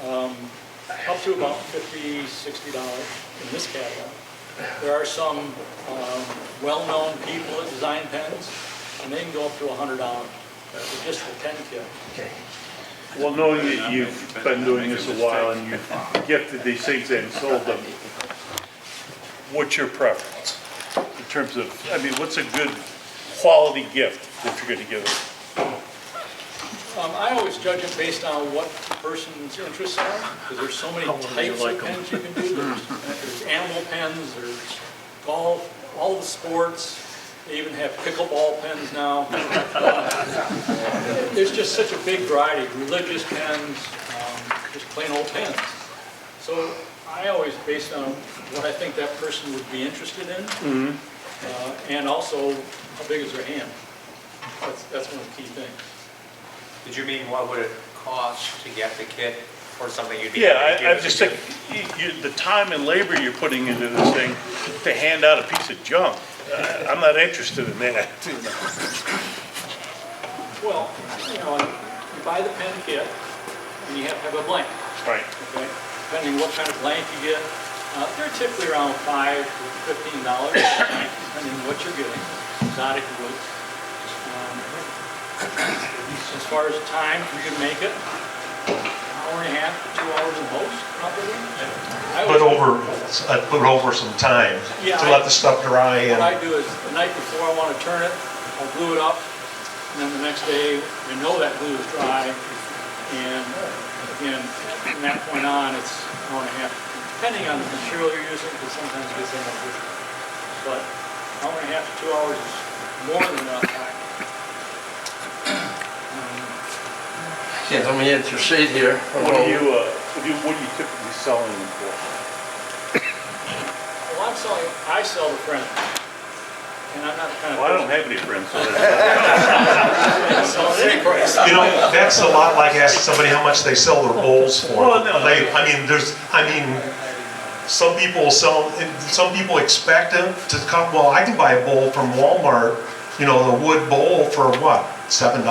up to about $50, $60 in this catalog. There are some well-known people that design pens, and they can go up to $100 for just the pen kit. Well, knowing that you've been doing this a while and you've gifted these things and sold them, what's your preference in terms of, I mean, what's a good quality gift that you're going to give them? I always judge it based on what the person's interests are, because there's so many types of pens you can do. There's animal pens, there's golf, all the sports. They even have pickleball pens now. There's just such a big variety, religious pens, just plain old pens. So I always base on what I think that person would be interested in, and also how big is their hand. That's one of the key things. Did you mean what would it cost to get the kit or something you'd be? Yeah, I'm just thinking, the time and labor you're putting into this thing to hand out a piece of junk, I'm not interested in that. Well, you buy the pen kit, and you have to have a blank. Right. Okay, depending what kind of blank you get. They're typically around $5 to $15, depending on what you're getting, exotic woods. As far as time for you to make it, an hour and a half to 2 hours at most, probably. I put over some time Yeah, to let the stuff dry. What And I do is, the night before I want to turn it, I'll glue it up, and then the next day, I know that glue is dry, and again, from that point on, it's an hour and a half, depending on the material you're using, because sometimes it gets in there. But an hour and a half to 2 hours is more than enough time. Okay, let me intercede here. What are you typically selling them for? Well, I sell to friends, and I'm not the kind of. Well, I don't have any friends, so I sell at any price. that's a lot like asking somebody how much they sell their bowls for. Well, no. Some people expect them to come, well, I can buy a bowl from Walmart, the wood bowl for what, $7?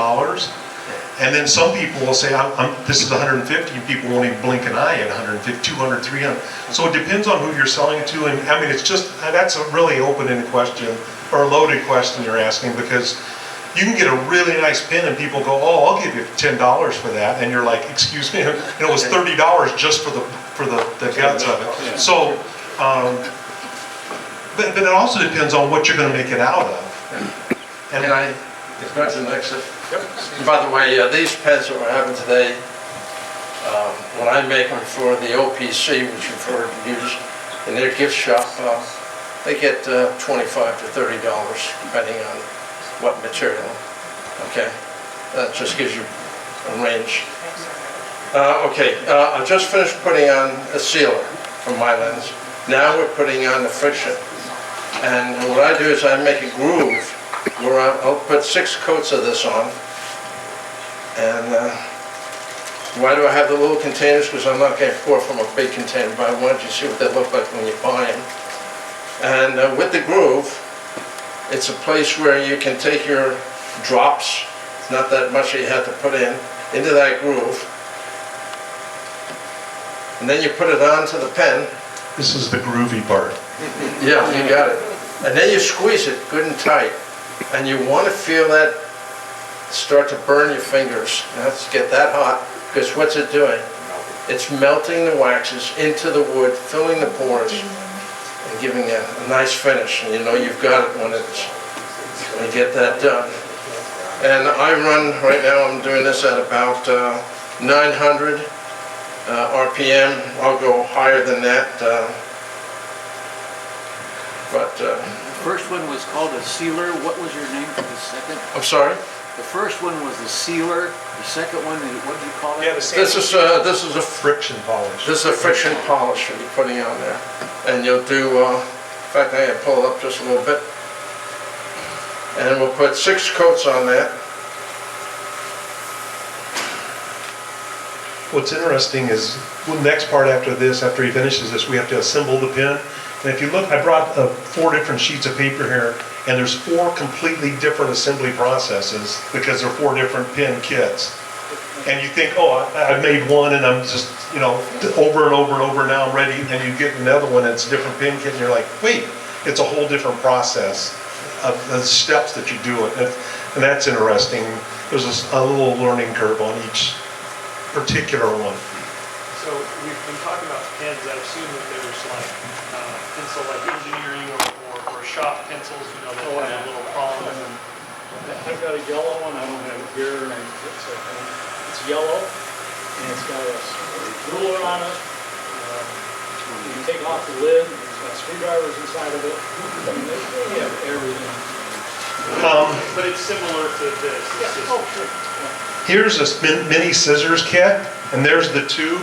And then some people will say, this is $150, and people won't even blink an eye at $150, $200, $300. So it depends on who you're selling it to, and I mean, that's a really open-ended question, or a loaded question you're asking, because you can get a really nice pin and people go, oh, I'll give you $10 for that, and you're like, excuse me, it was $30 just for the guts of it. So, but it also depends on what you're going to make it out of. And I go to the next. By the way, these pens that we're having today, when I make them for the OPC, which you've heard used in their gift shop, they get $25 to $30, depending on what material. Okay, that just gives you a range. I just finished putting on a sealer from my lens. Now we're putting on the friction. And what I do is I make a groove where I'll put 6 coats of this on. And why do I have the little containers? Because I'm not going to pour from a big container, but I wanted you to see what they look like when you buy them. And with the groove, it's a place where you can take your drops, not that much that you have to put into that groove. And then you put it onto the pen. This is the groovy part. Yeah, you got it. And then you squeeze it good and tight. And you want to feel that start to burn your fingers. You have to get that hot, because what's it doing? It's melting the waxes into the wood, filling the pores, and giving a nice finish. And you know you've got it when you get that done. And I run, right now I'm doing this at about 900 RPM. I'll go higher than that. The first one was called a sealer. What was your name for the second? I'm sorry? The first one was the sealer. The second one, what do you call it? Yeah, the same. This is a Friction polish. This is a friction polish that you're putting on there. And you'll do, in fact, I'm going to pull it up just a little bit. And we'll put 6 coats on that. What's interesting is, the next part after this, after he finishes this, we have to assemble the pin. And if you look, I brought 4 different sheets of paper here, and there's 4 completely different assembly processes because they're 4 different pin kits. And you think, oh, I made one and I'm just, you know, over and over and over, now I'm ready. And you get another one, it's a different pin kit, and you're like, wait, it's a whole different process of the steps that you do it. And that's interesting. There's a little learning curve on each particular one. So we've been talking about pens. I assume that there's like pencil, like engineering or shop pencils, you know, that have a little prong. I've got a yellow one, I don't have it here, and it's yellow, and it's got a ruler on it. You can take off the lid, it's got screwdrivers inside of it. I mean, they have everything. But it's similar to this. Yeah. Oh, sure. Here's a mini scissors kit, and there's the tube.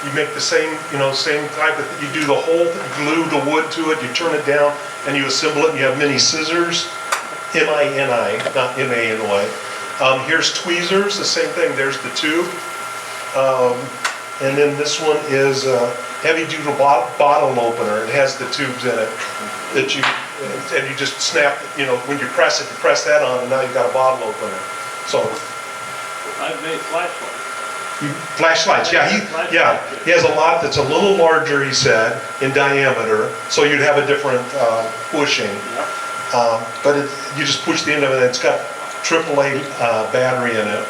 You make the same, you know, same type of, you do the whole, glue the wood to it, you turn it down, and you assemble it, and you have mini scissors, M-I-N-I, not M-A-N-Y. Here's tweezers, the same thing, there's the tube. And then this one is a heavy-duty bottle opener. It has the tubes in it that and you just snap, you know, when you press it, you press that on, and now you've got a bottle opener. So. I've made flashlights. Flashlights, yeah, he has a lot that's a little larger, he said, in diameter, so you'd have a different bushing. But you just push the end of it, and it's got AAA battery in it,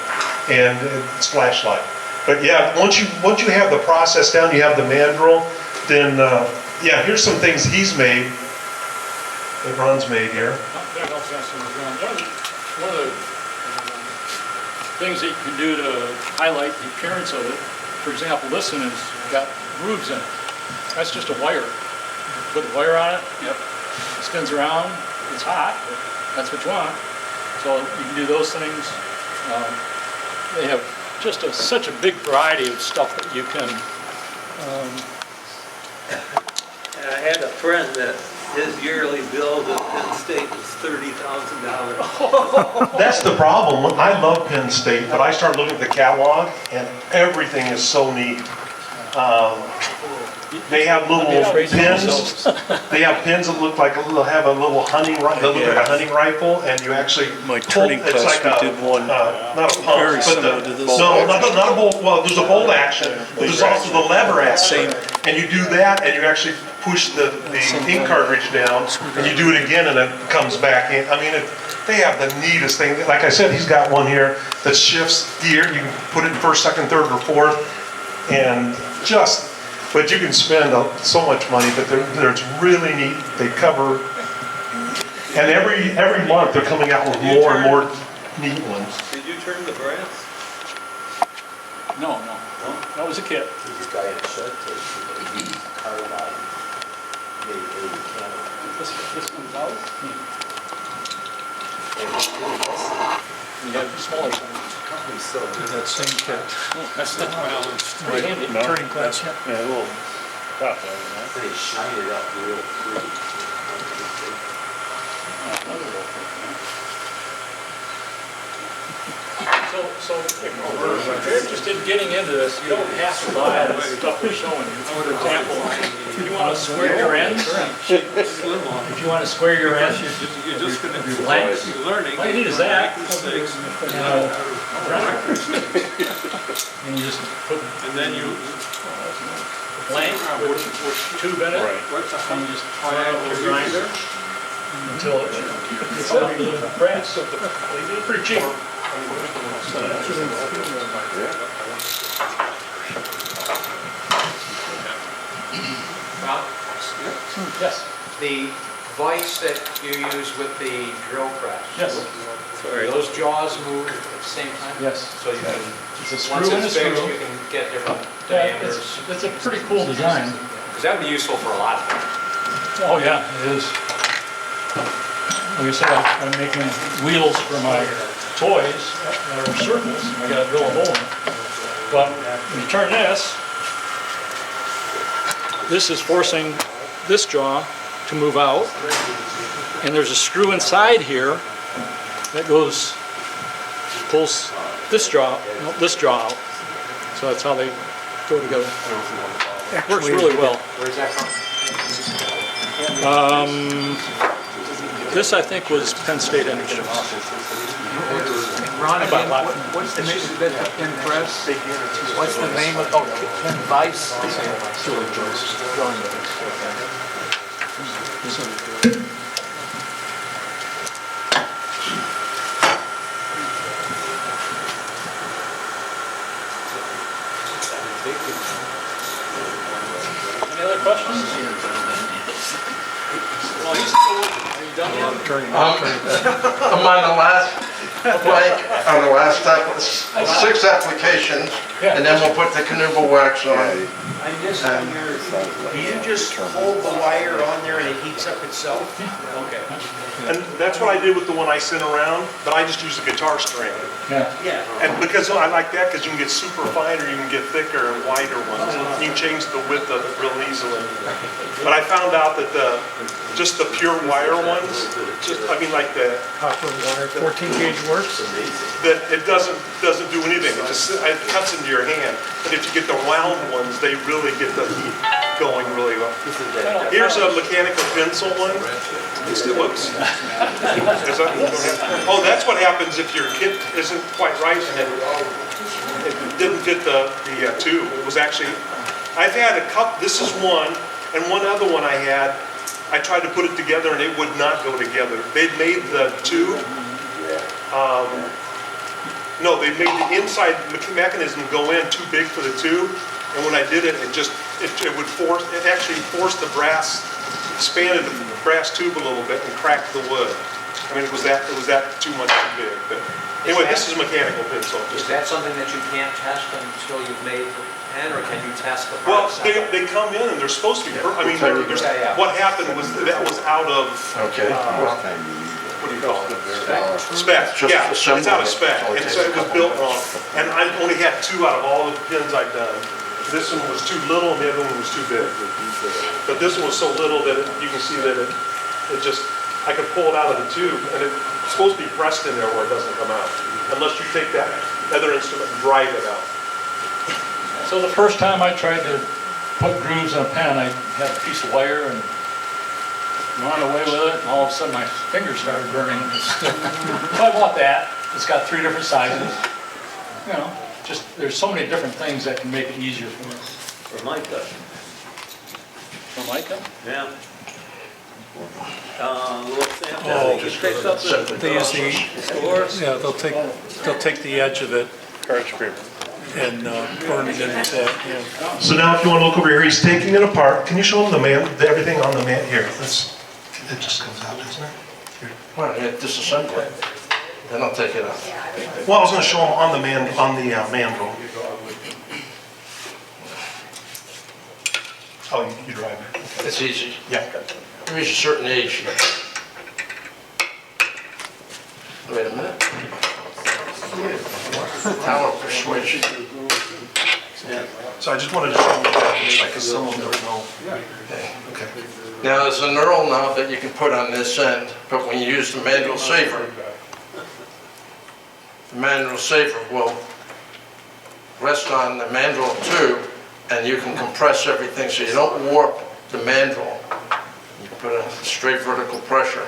and it's flashlight. But yeah, once you have the process down, you have the mandrel, then yeah, here's some things he's made, that Ron's made here. One of the things that you can do to highlight the appearance of it, for example, this one has got grooves in it. That's just a wire. Put the wire on it, it spins around, it's hot, that's what you want. So you can do those things. They have just such a big variety of stuff that you can. And I had a friend that his yearly bill at Penn State was $30,000. That's the problem. I love Penn State, but I start looking at the catalog, and everything is so neat. They have little pins. They have pins that look like have a little hunting rifle. They look like a hunting rifle, and you actually My turning pull, it's class, like we did one not a pump, very but similar to this. no, not a bolt. Well, there's a bolt action, but there's also the lever action, and you do that, and you actually push the ink cartridge down, and you do it again, and it comes back in. I mean, they have the neatest thing. Like I said, he's got one here that shifts gear. You can put it in first, second, third, or fourth, and but you can spend so much money, but it's really neat. They cover, and every month they're coming out with more and more neat ones. Did you turn the brass? No, that was a kit. This guy at Shed Tape, car line, made a mechanical. This comes out. And it's really nice. You have smaller size. Company still. That same kit. That's not balanced. Pretty handy. No, Turning class. Yeah, a little tough, right? They shine it up real pretty. So if you're interested in getting into this, you don't have to buy the stuff we're showing you. For example, if you want to square your ends, if you want to square your ends, You're just going to be lengths. learning. All you need is that. Mistakes. And you just put And then you. blank with tube in it, Right. What's the and you just fire up your grinder, until it gets out of the brass. Pretty cheap. Rob, Yes. the vise that you use with the drill press. Yes. Do those jaws move at the same time? Yes. So you can, It's a once screw and a it's fixed, screw. you can get different Yeah, diameters. it's a pretty cool design. Because that would be useful for a lot of things. Oh, yeah, it is. Like I said, I'm making wheels for my toys that are circles. I gotta drill a hole in it. But when you turn this is forcing this jaw to move out. And there's a screw inside here that pulls this jaw out. So that's how they go together. It works really well. Where's that from? This, I think, was Penn State Energy. Ron, About again, that. what's the name of that in press? What's the name of, oh, Ken Vice? Any other questions? Well, he's still, are you done yet? I'm on the last blank, on the last 6 applications, and then we'll put the canoodle wax on. I missed on your, do you just hold the wire on there and it heats up itself? Okay. And that's what I did with the one I sent around, but I just used a guitar string. Yeah. Yeah. And because I like that, because you can get super fine or you can get thicker and wider ones. You can change the width of it real easily. But I found out that just the pure wire ones, like the Copper wire, 14 gauge works? that it doesn't do anything. It cuts into your hand. But if you get the wound ones, they really get the heat going really well. Here's a mechanical pencil one. Whoops. Oh, that's what happens if your kit isn't quite right and it didn't fit the tube. It was actually, I've had a couple, this is one, and one other one I had, I tried to put it together and it would not go together. They'd made the tube, no, they made the inside mechanism go in too big for the tube, and when I did it, it actually forced the brass, expanded the brass tube a little bit and cracked the wood. I mean, it was that too much too big. But anyway, this is a mechanical pencil. Is that something that you can't test until you've made the pen, or can you test the Well, parts? they come in and they're supposed to be, what happened was that was out of, Okay. what do you call it? Spec, Just yeah, it's out of assembly. spec, and so it was built wrong. And I only had 2 out of all the pins I've done. This one was too little and the other one was too big. But this one was so little that you can see that it just, I could pull it out of the tube, and it's supposed to be pressed in there where it doesn't come out, unless you take that other instrument and drive it out. So the first time I tried to put grooves in a pen, I had a piece of wire and went away with it, and all of a sudden my fingers started burning. So I bought that. It's got 3 different sizes. You know, just there's so many different things that can make it easier for us. For Micah, Formica? yeah. Little sample, you picked up They use the, stores. yeah, they'll take the edge of it and burn it into, So now if you want to look over here, he's taking it apart. Can you show him everything on the man, here, it just comes out, doesn't it? Well, yeah, disassemble it, then I'll take it out. Well, I was going to show him on the mandrel. Oh, you drive it. It's easy. Yeah. You reach a certain age. Wait a minute. Power of persuasion. So I just wanted to show you that, because some of them don't know. Okay. Now, there's a knurl knob that you can put on this end, but when you use the manual saver will rest on the mandrel tube, and you can compress everything so you don't warp the mandrel. You put a straight vertical pressure,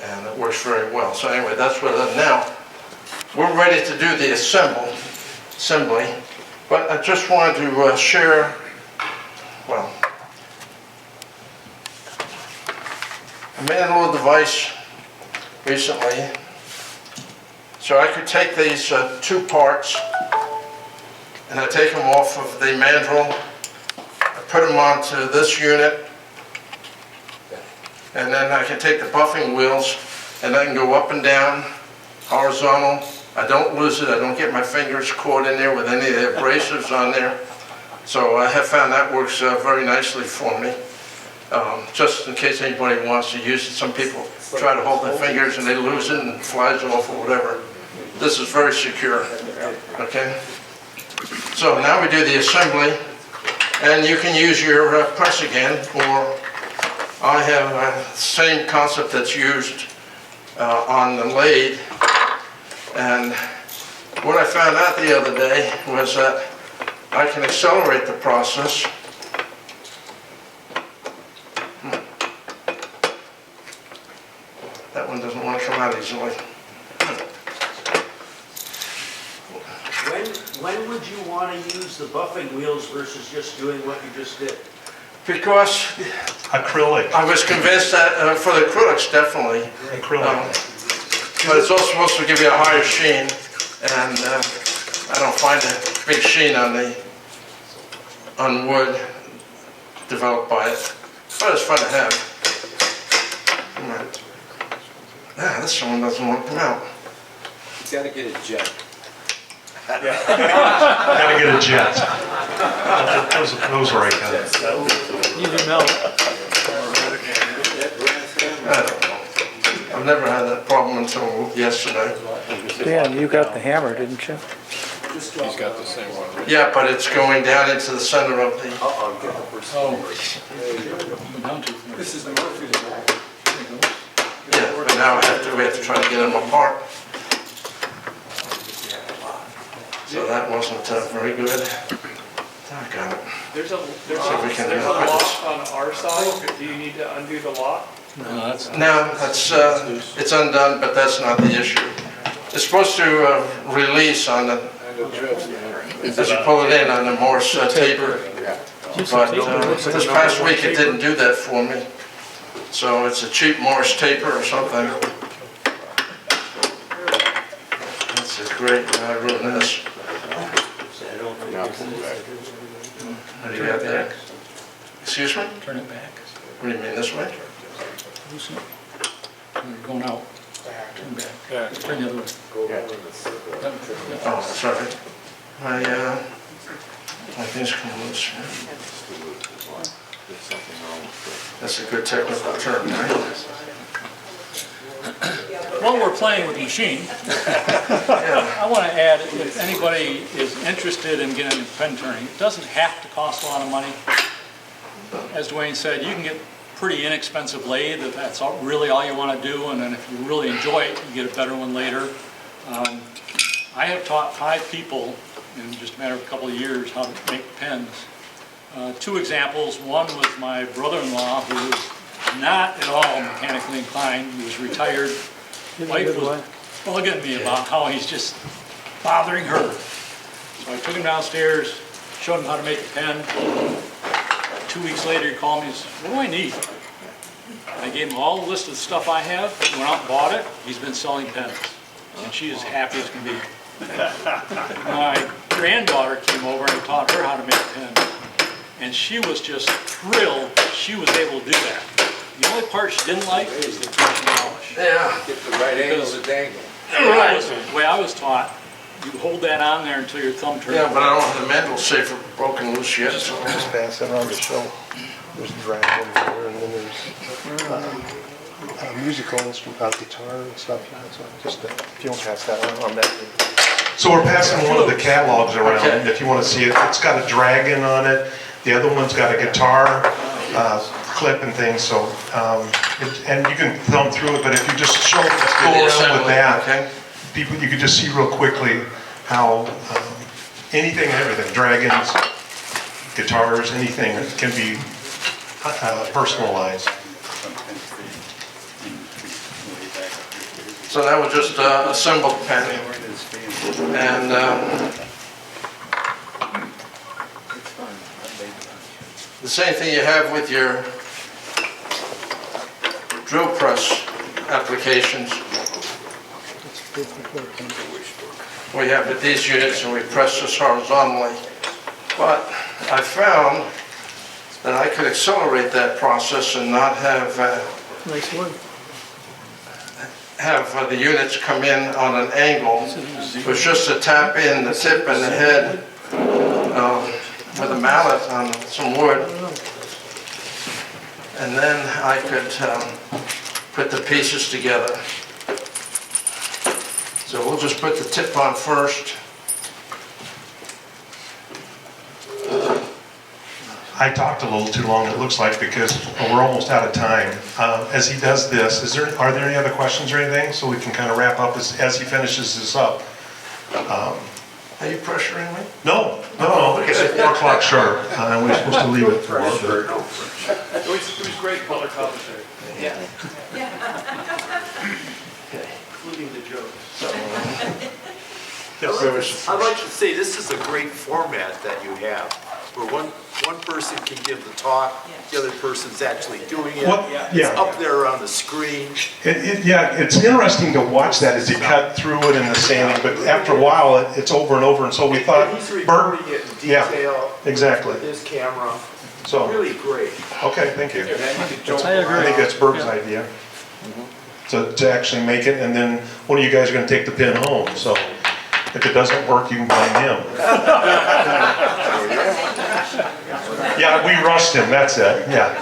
and it works very well. So anyway, that's what it is. Now, we're ready to do the assembly, but I just wanted to share, well, I made a little device recently. So I could take these two parts, and I take them off of the mandrel, I put them onto this unit, and then I can take the buffing wheels, and I can go up and down, horizontal. I don't lose it, I don't get my fingers caught in there with any of the abrasives on there. So I have found that works very nicely for me. Just in case anybody wants to use it. Some people try to hold their fingers and they lose it and it flies off or whatever. This is very secure, okay? So now we do the assembly, and you can use your press again, or I have the same concept that's used on the lathe. And what I found out the other day was that I can accelerate the process. That one doesn't want to come out easily. When would you want to use the buffing wheels versus just doing what you just did? Because Acrylic. I was convinced that for the acrylics, definitely. Acrylic. But it's also supposed to give you a higher sheen, and I don't find a big sheen on wood developed by it. But it's fun to have. Right. Yeah, this one doesn't want to come out. You gotta get a jet. Gotta get a jet. Those are right kind. Need to melt. I don't know. I've never had that problem until yesterday. Dan, you got the hammer, didn't you? He's got the same one. Yeah, but it's going down into the center of the... This is the Murphy's law. Yeah, but now we have to try to get them apart. So that wasn't very good. I got it. There's a we can lock on our side. Do you need to undo the lock? No, that's it's undone, but that's not the issue. It's supposed to release on the, as you pull it in on the Morse taper. But this past week it didn't do that for me. So it's a cheap Morse taper or something. That's a great rudeness. How do you got that? Excuse me? Turn it back. What do you mean, this way? Loosen it. You're going out. Turn back. Turn the other way. Oh, sorry. My things come loose. That's a good technical term, right? While we're playing with the machine, I want to add, if anybody is interested in getting into pen turning, it doesn't have to cost a lot of money. As Dwayne said, you can get pretty inexpensive lathe if that's really all you want to do, and then if you really enjoy it, you get a better one later. I have taught 5 people in just a matter of a couple of years how to make pens. 2 examples. One was my brother-in-law, who was not at all mechanically inclined. He was retired. Wife was bugging me about how he's just bothering her. So I took him downstairs, showed him how to make a pen. 2 weeks later, he called me and said, "What do I need?" I gave him all the list of the stuff I have. He went out and bought it. He's been selling pens, and she is happy as can be. My granddaughter came over and I taught her how to make a pen, and she was just thrilled she was able to do that. The only part she didn't like was the polish. Yeah. Get the right angle to dangle. The way I was taught, you hold that on there until your thumb turns. Yeah, but I don't have the mandrel safer broken loose yet. Just pass it around to show. There's dragon there, and then there's a musical instrument, guitar and stuff. You know, so just if you don't pass that on that. So we're passing one of the catalogs around, if you want to see it. It's got a dragon on it. The other one's got a guitar clip and things. So, and you can thumb through it. But if you just go around with that, people, you can just see real quickly how anything and everything, dragons, guitars, anything can be personalized. So that was just a symbol pen. And the same thing you have with your drill press applications. We have these units and we press this horizontally. But I found that I could accelerate that process and not have Nice wood. have the units come in on an angle. It was just to tap in the tip and the head with a mallet on some wood. And then I could put the pieces together. So we'll just put the tip on first. I talked a little too long, it looks like, because we're almost out of time. As he does this, are there any other questions or anything? So we can kind of wrap up as he finishes this up. Are you pressuring me? No, because it's 4 o'clock sharp, and we're supposed to leave it for. It was great color commentary. Yeah. Including the jokes. I'd like to say this is a great format that you have, where one person can give the talk, the other person's actually doing it. Well, yeah. It's up there on the screen. Yeah, it's interesting to watch that as you cut through it in the sanding, but after a while, it's over and over, and so we thought. He's recording it in detail. Exactly. With his camera. So. Really great. Okay, thank you. I agree. I think that's Berg's idea. To actually make it, and then one of you guys are gonna take the pin home, so if it doesn't work, you can blame him. Yeah, we rushed him, that's it, yeah.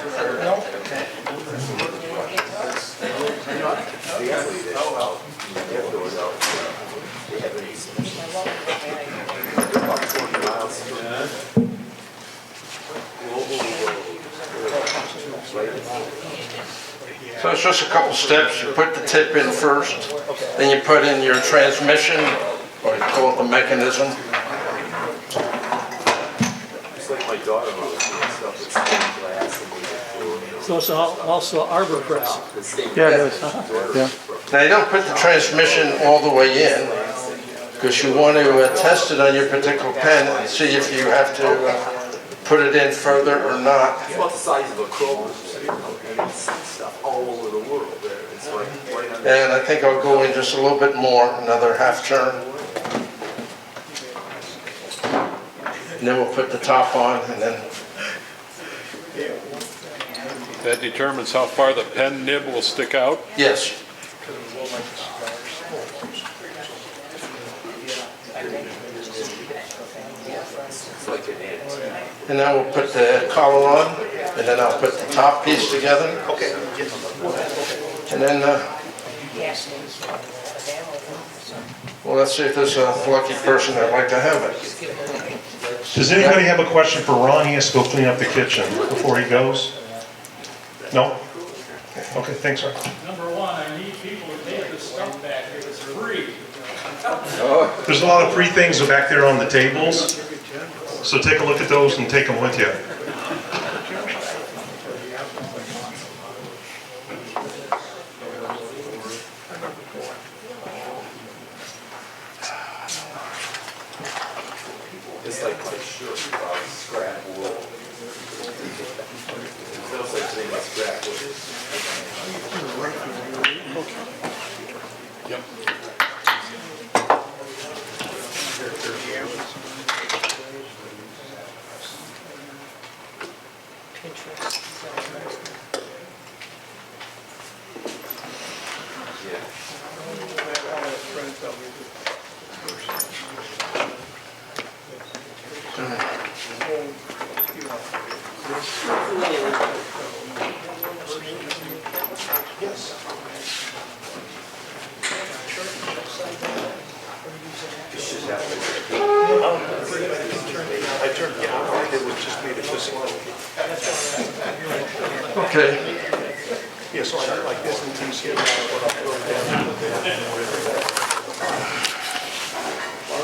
So it's just a couple steps. You put the tip in first, then you put in your transmission, or you call it the mechanism. It's like my daughter was doing stuff with stained glass and we So it's also arbor press. Yeah, it is. Yeah. Now you don't put the transmission all the way in, because you want to test it on your particular pen and see if you have to put it in further or not. It's about the size of a crow. And it's stuff all over the world there. It's like right on And I think I'll go in just a little bit more, another half turn. And then we'll put the top on, and then That determines how far the pen nib will stick out? yes. And then we'll put the collar on, and then I'll put the top piece together. Okay. And then, well, let's see if there's a lucky person that'd like to have it. Does anybody have a question for Ron? He has to go clean up the kitchen before he goes. No? Okay, thanks, sir. Number one, I need people to take this stuff back here, it's free. There's a lot of free things back there on the tables, so take a look at those and take them with you. It's like my shirt, scrap wool. It feels like today my scrap wool. Yep. I turned it on, it was just made it physical. Okay. Yeah, so I got like this and you see it.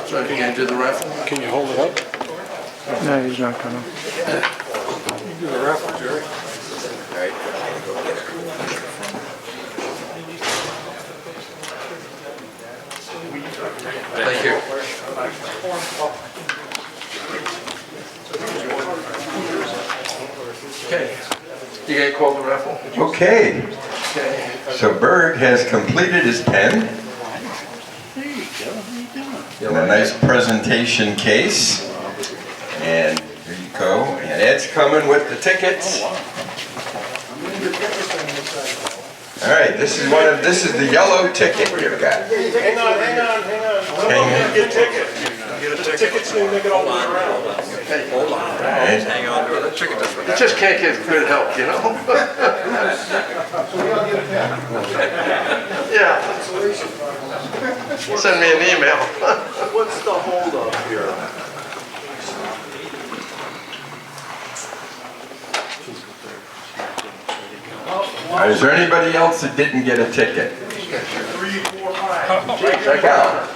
So you gonna do the raffle? Can you hold it up? No, he's not gonna. Do the raffle, Jerry. Thank you. Okay. You gonna call the raffle? Okay, Okay. So Berg has completed his pen There you go, how you doing? in a nice presentation case. And here you go. And Ed's coming with the tickets. All right, this is the yellow ticket you've got. Hang on. Get tickets. Get a ticket so you make it all the way around. Hold on. Right. Hang on to the ticket just for You that. just can't get good help, you know? Yeah. Send me an email. What's the holdup here? Is there anybody else that didn't get a ticket? 3, 4, 5. Check out.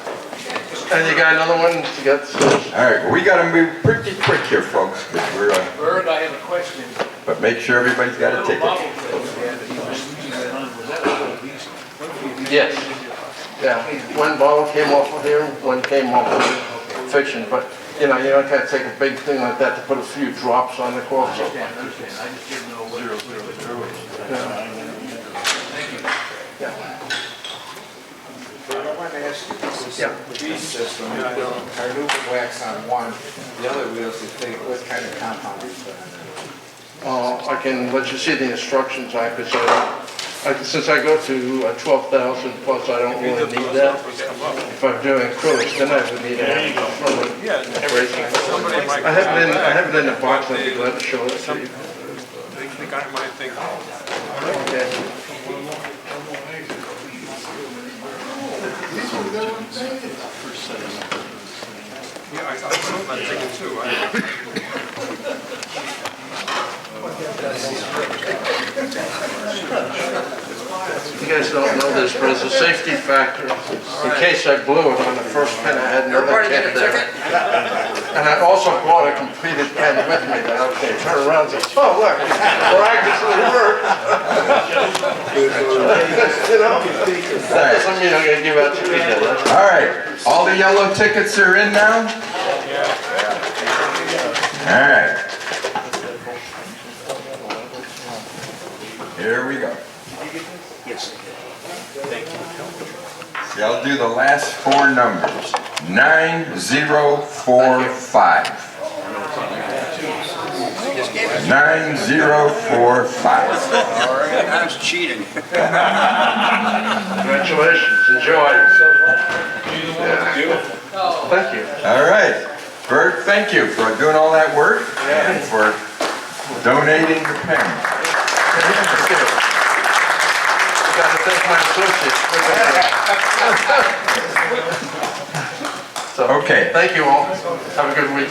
And you got another one? You got All right, well, we got to move pretty quick here, folks, because we're Bird, I have a question. but make sure everybody's got a ticket. Yes. Yeah. One bottle came off of here, one came off of fiction, but you know, you don't have to take a big thing like that to put a few drops on the cork. So. I just didn't know what 000 Yeah. I want to ask you, this Yeah. bead system, you put carnauba wax on one, the other wheels, you think, what kind of compound is that? I can let you see the instructions, since I go to 12,000 plus, I don't really need that. If I'm doing acrylics, then I would need a I have it in a box, I'd be glad to show it to you. They think I might think, Okay. yeah, I thought about thinking too. You guys don't know this, but it's a safety factor. In case I blew it on the first pen, I had another Everybody get pen a there. ticket? And I also brought a completed pen with me that I was going to turn around and say, oh, look, miraculously worked. You know, that doesn't mean I'm going to give out to people. All right, all the yellow tickets are in now? All right. Here we go. Yes. Thank you. See, I'll do the last four numbers. 9045. 9045. All right, that's cheating. Congratulations, enjoy. Thank you. All right. Bert, thank you for doing all that work and for donating the pen. Got to thank my associates. So, Okay. thank you all. Have a good week.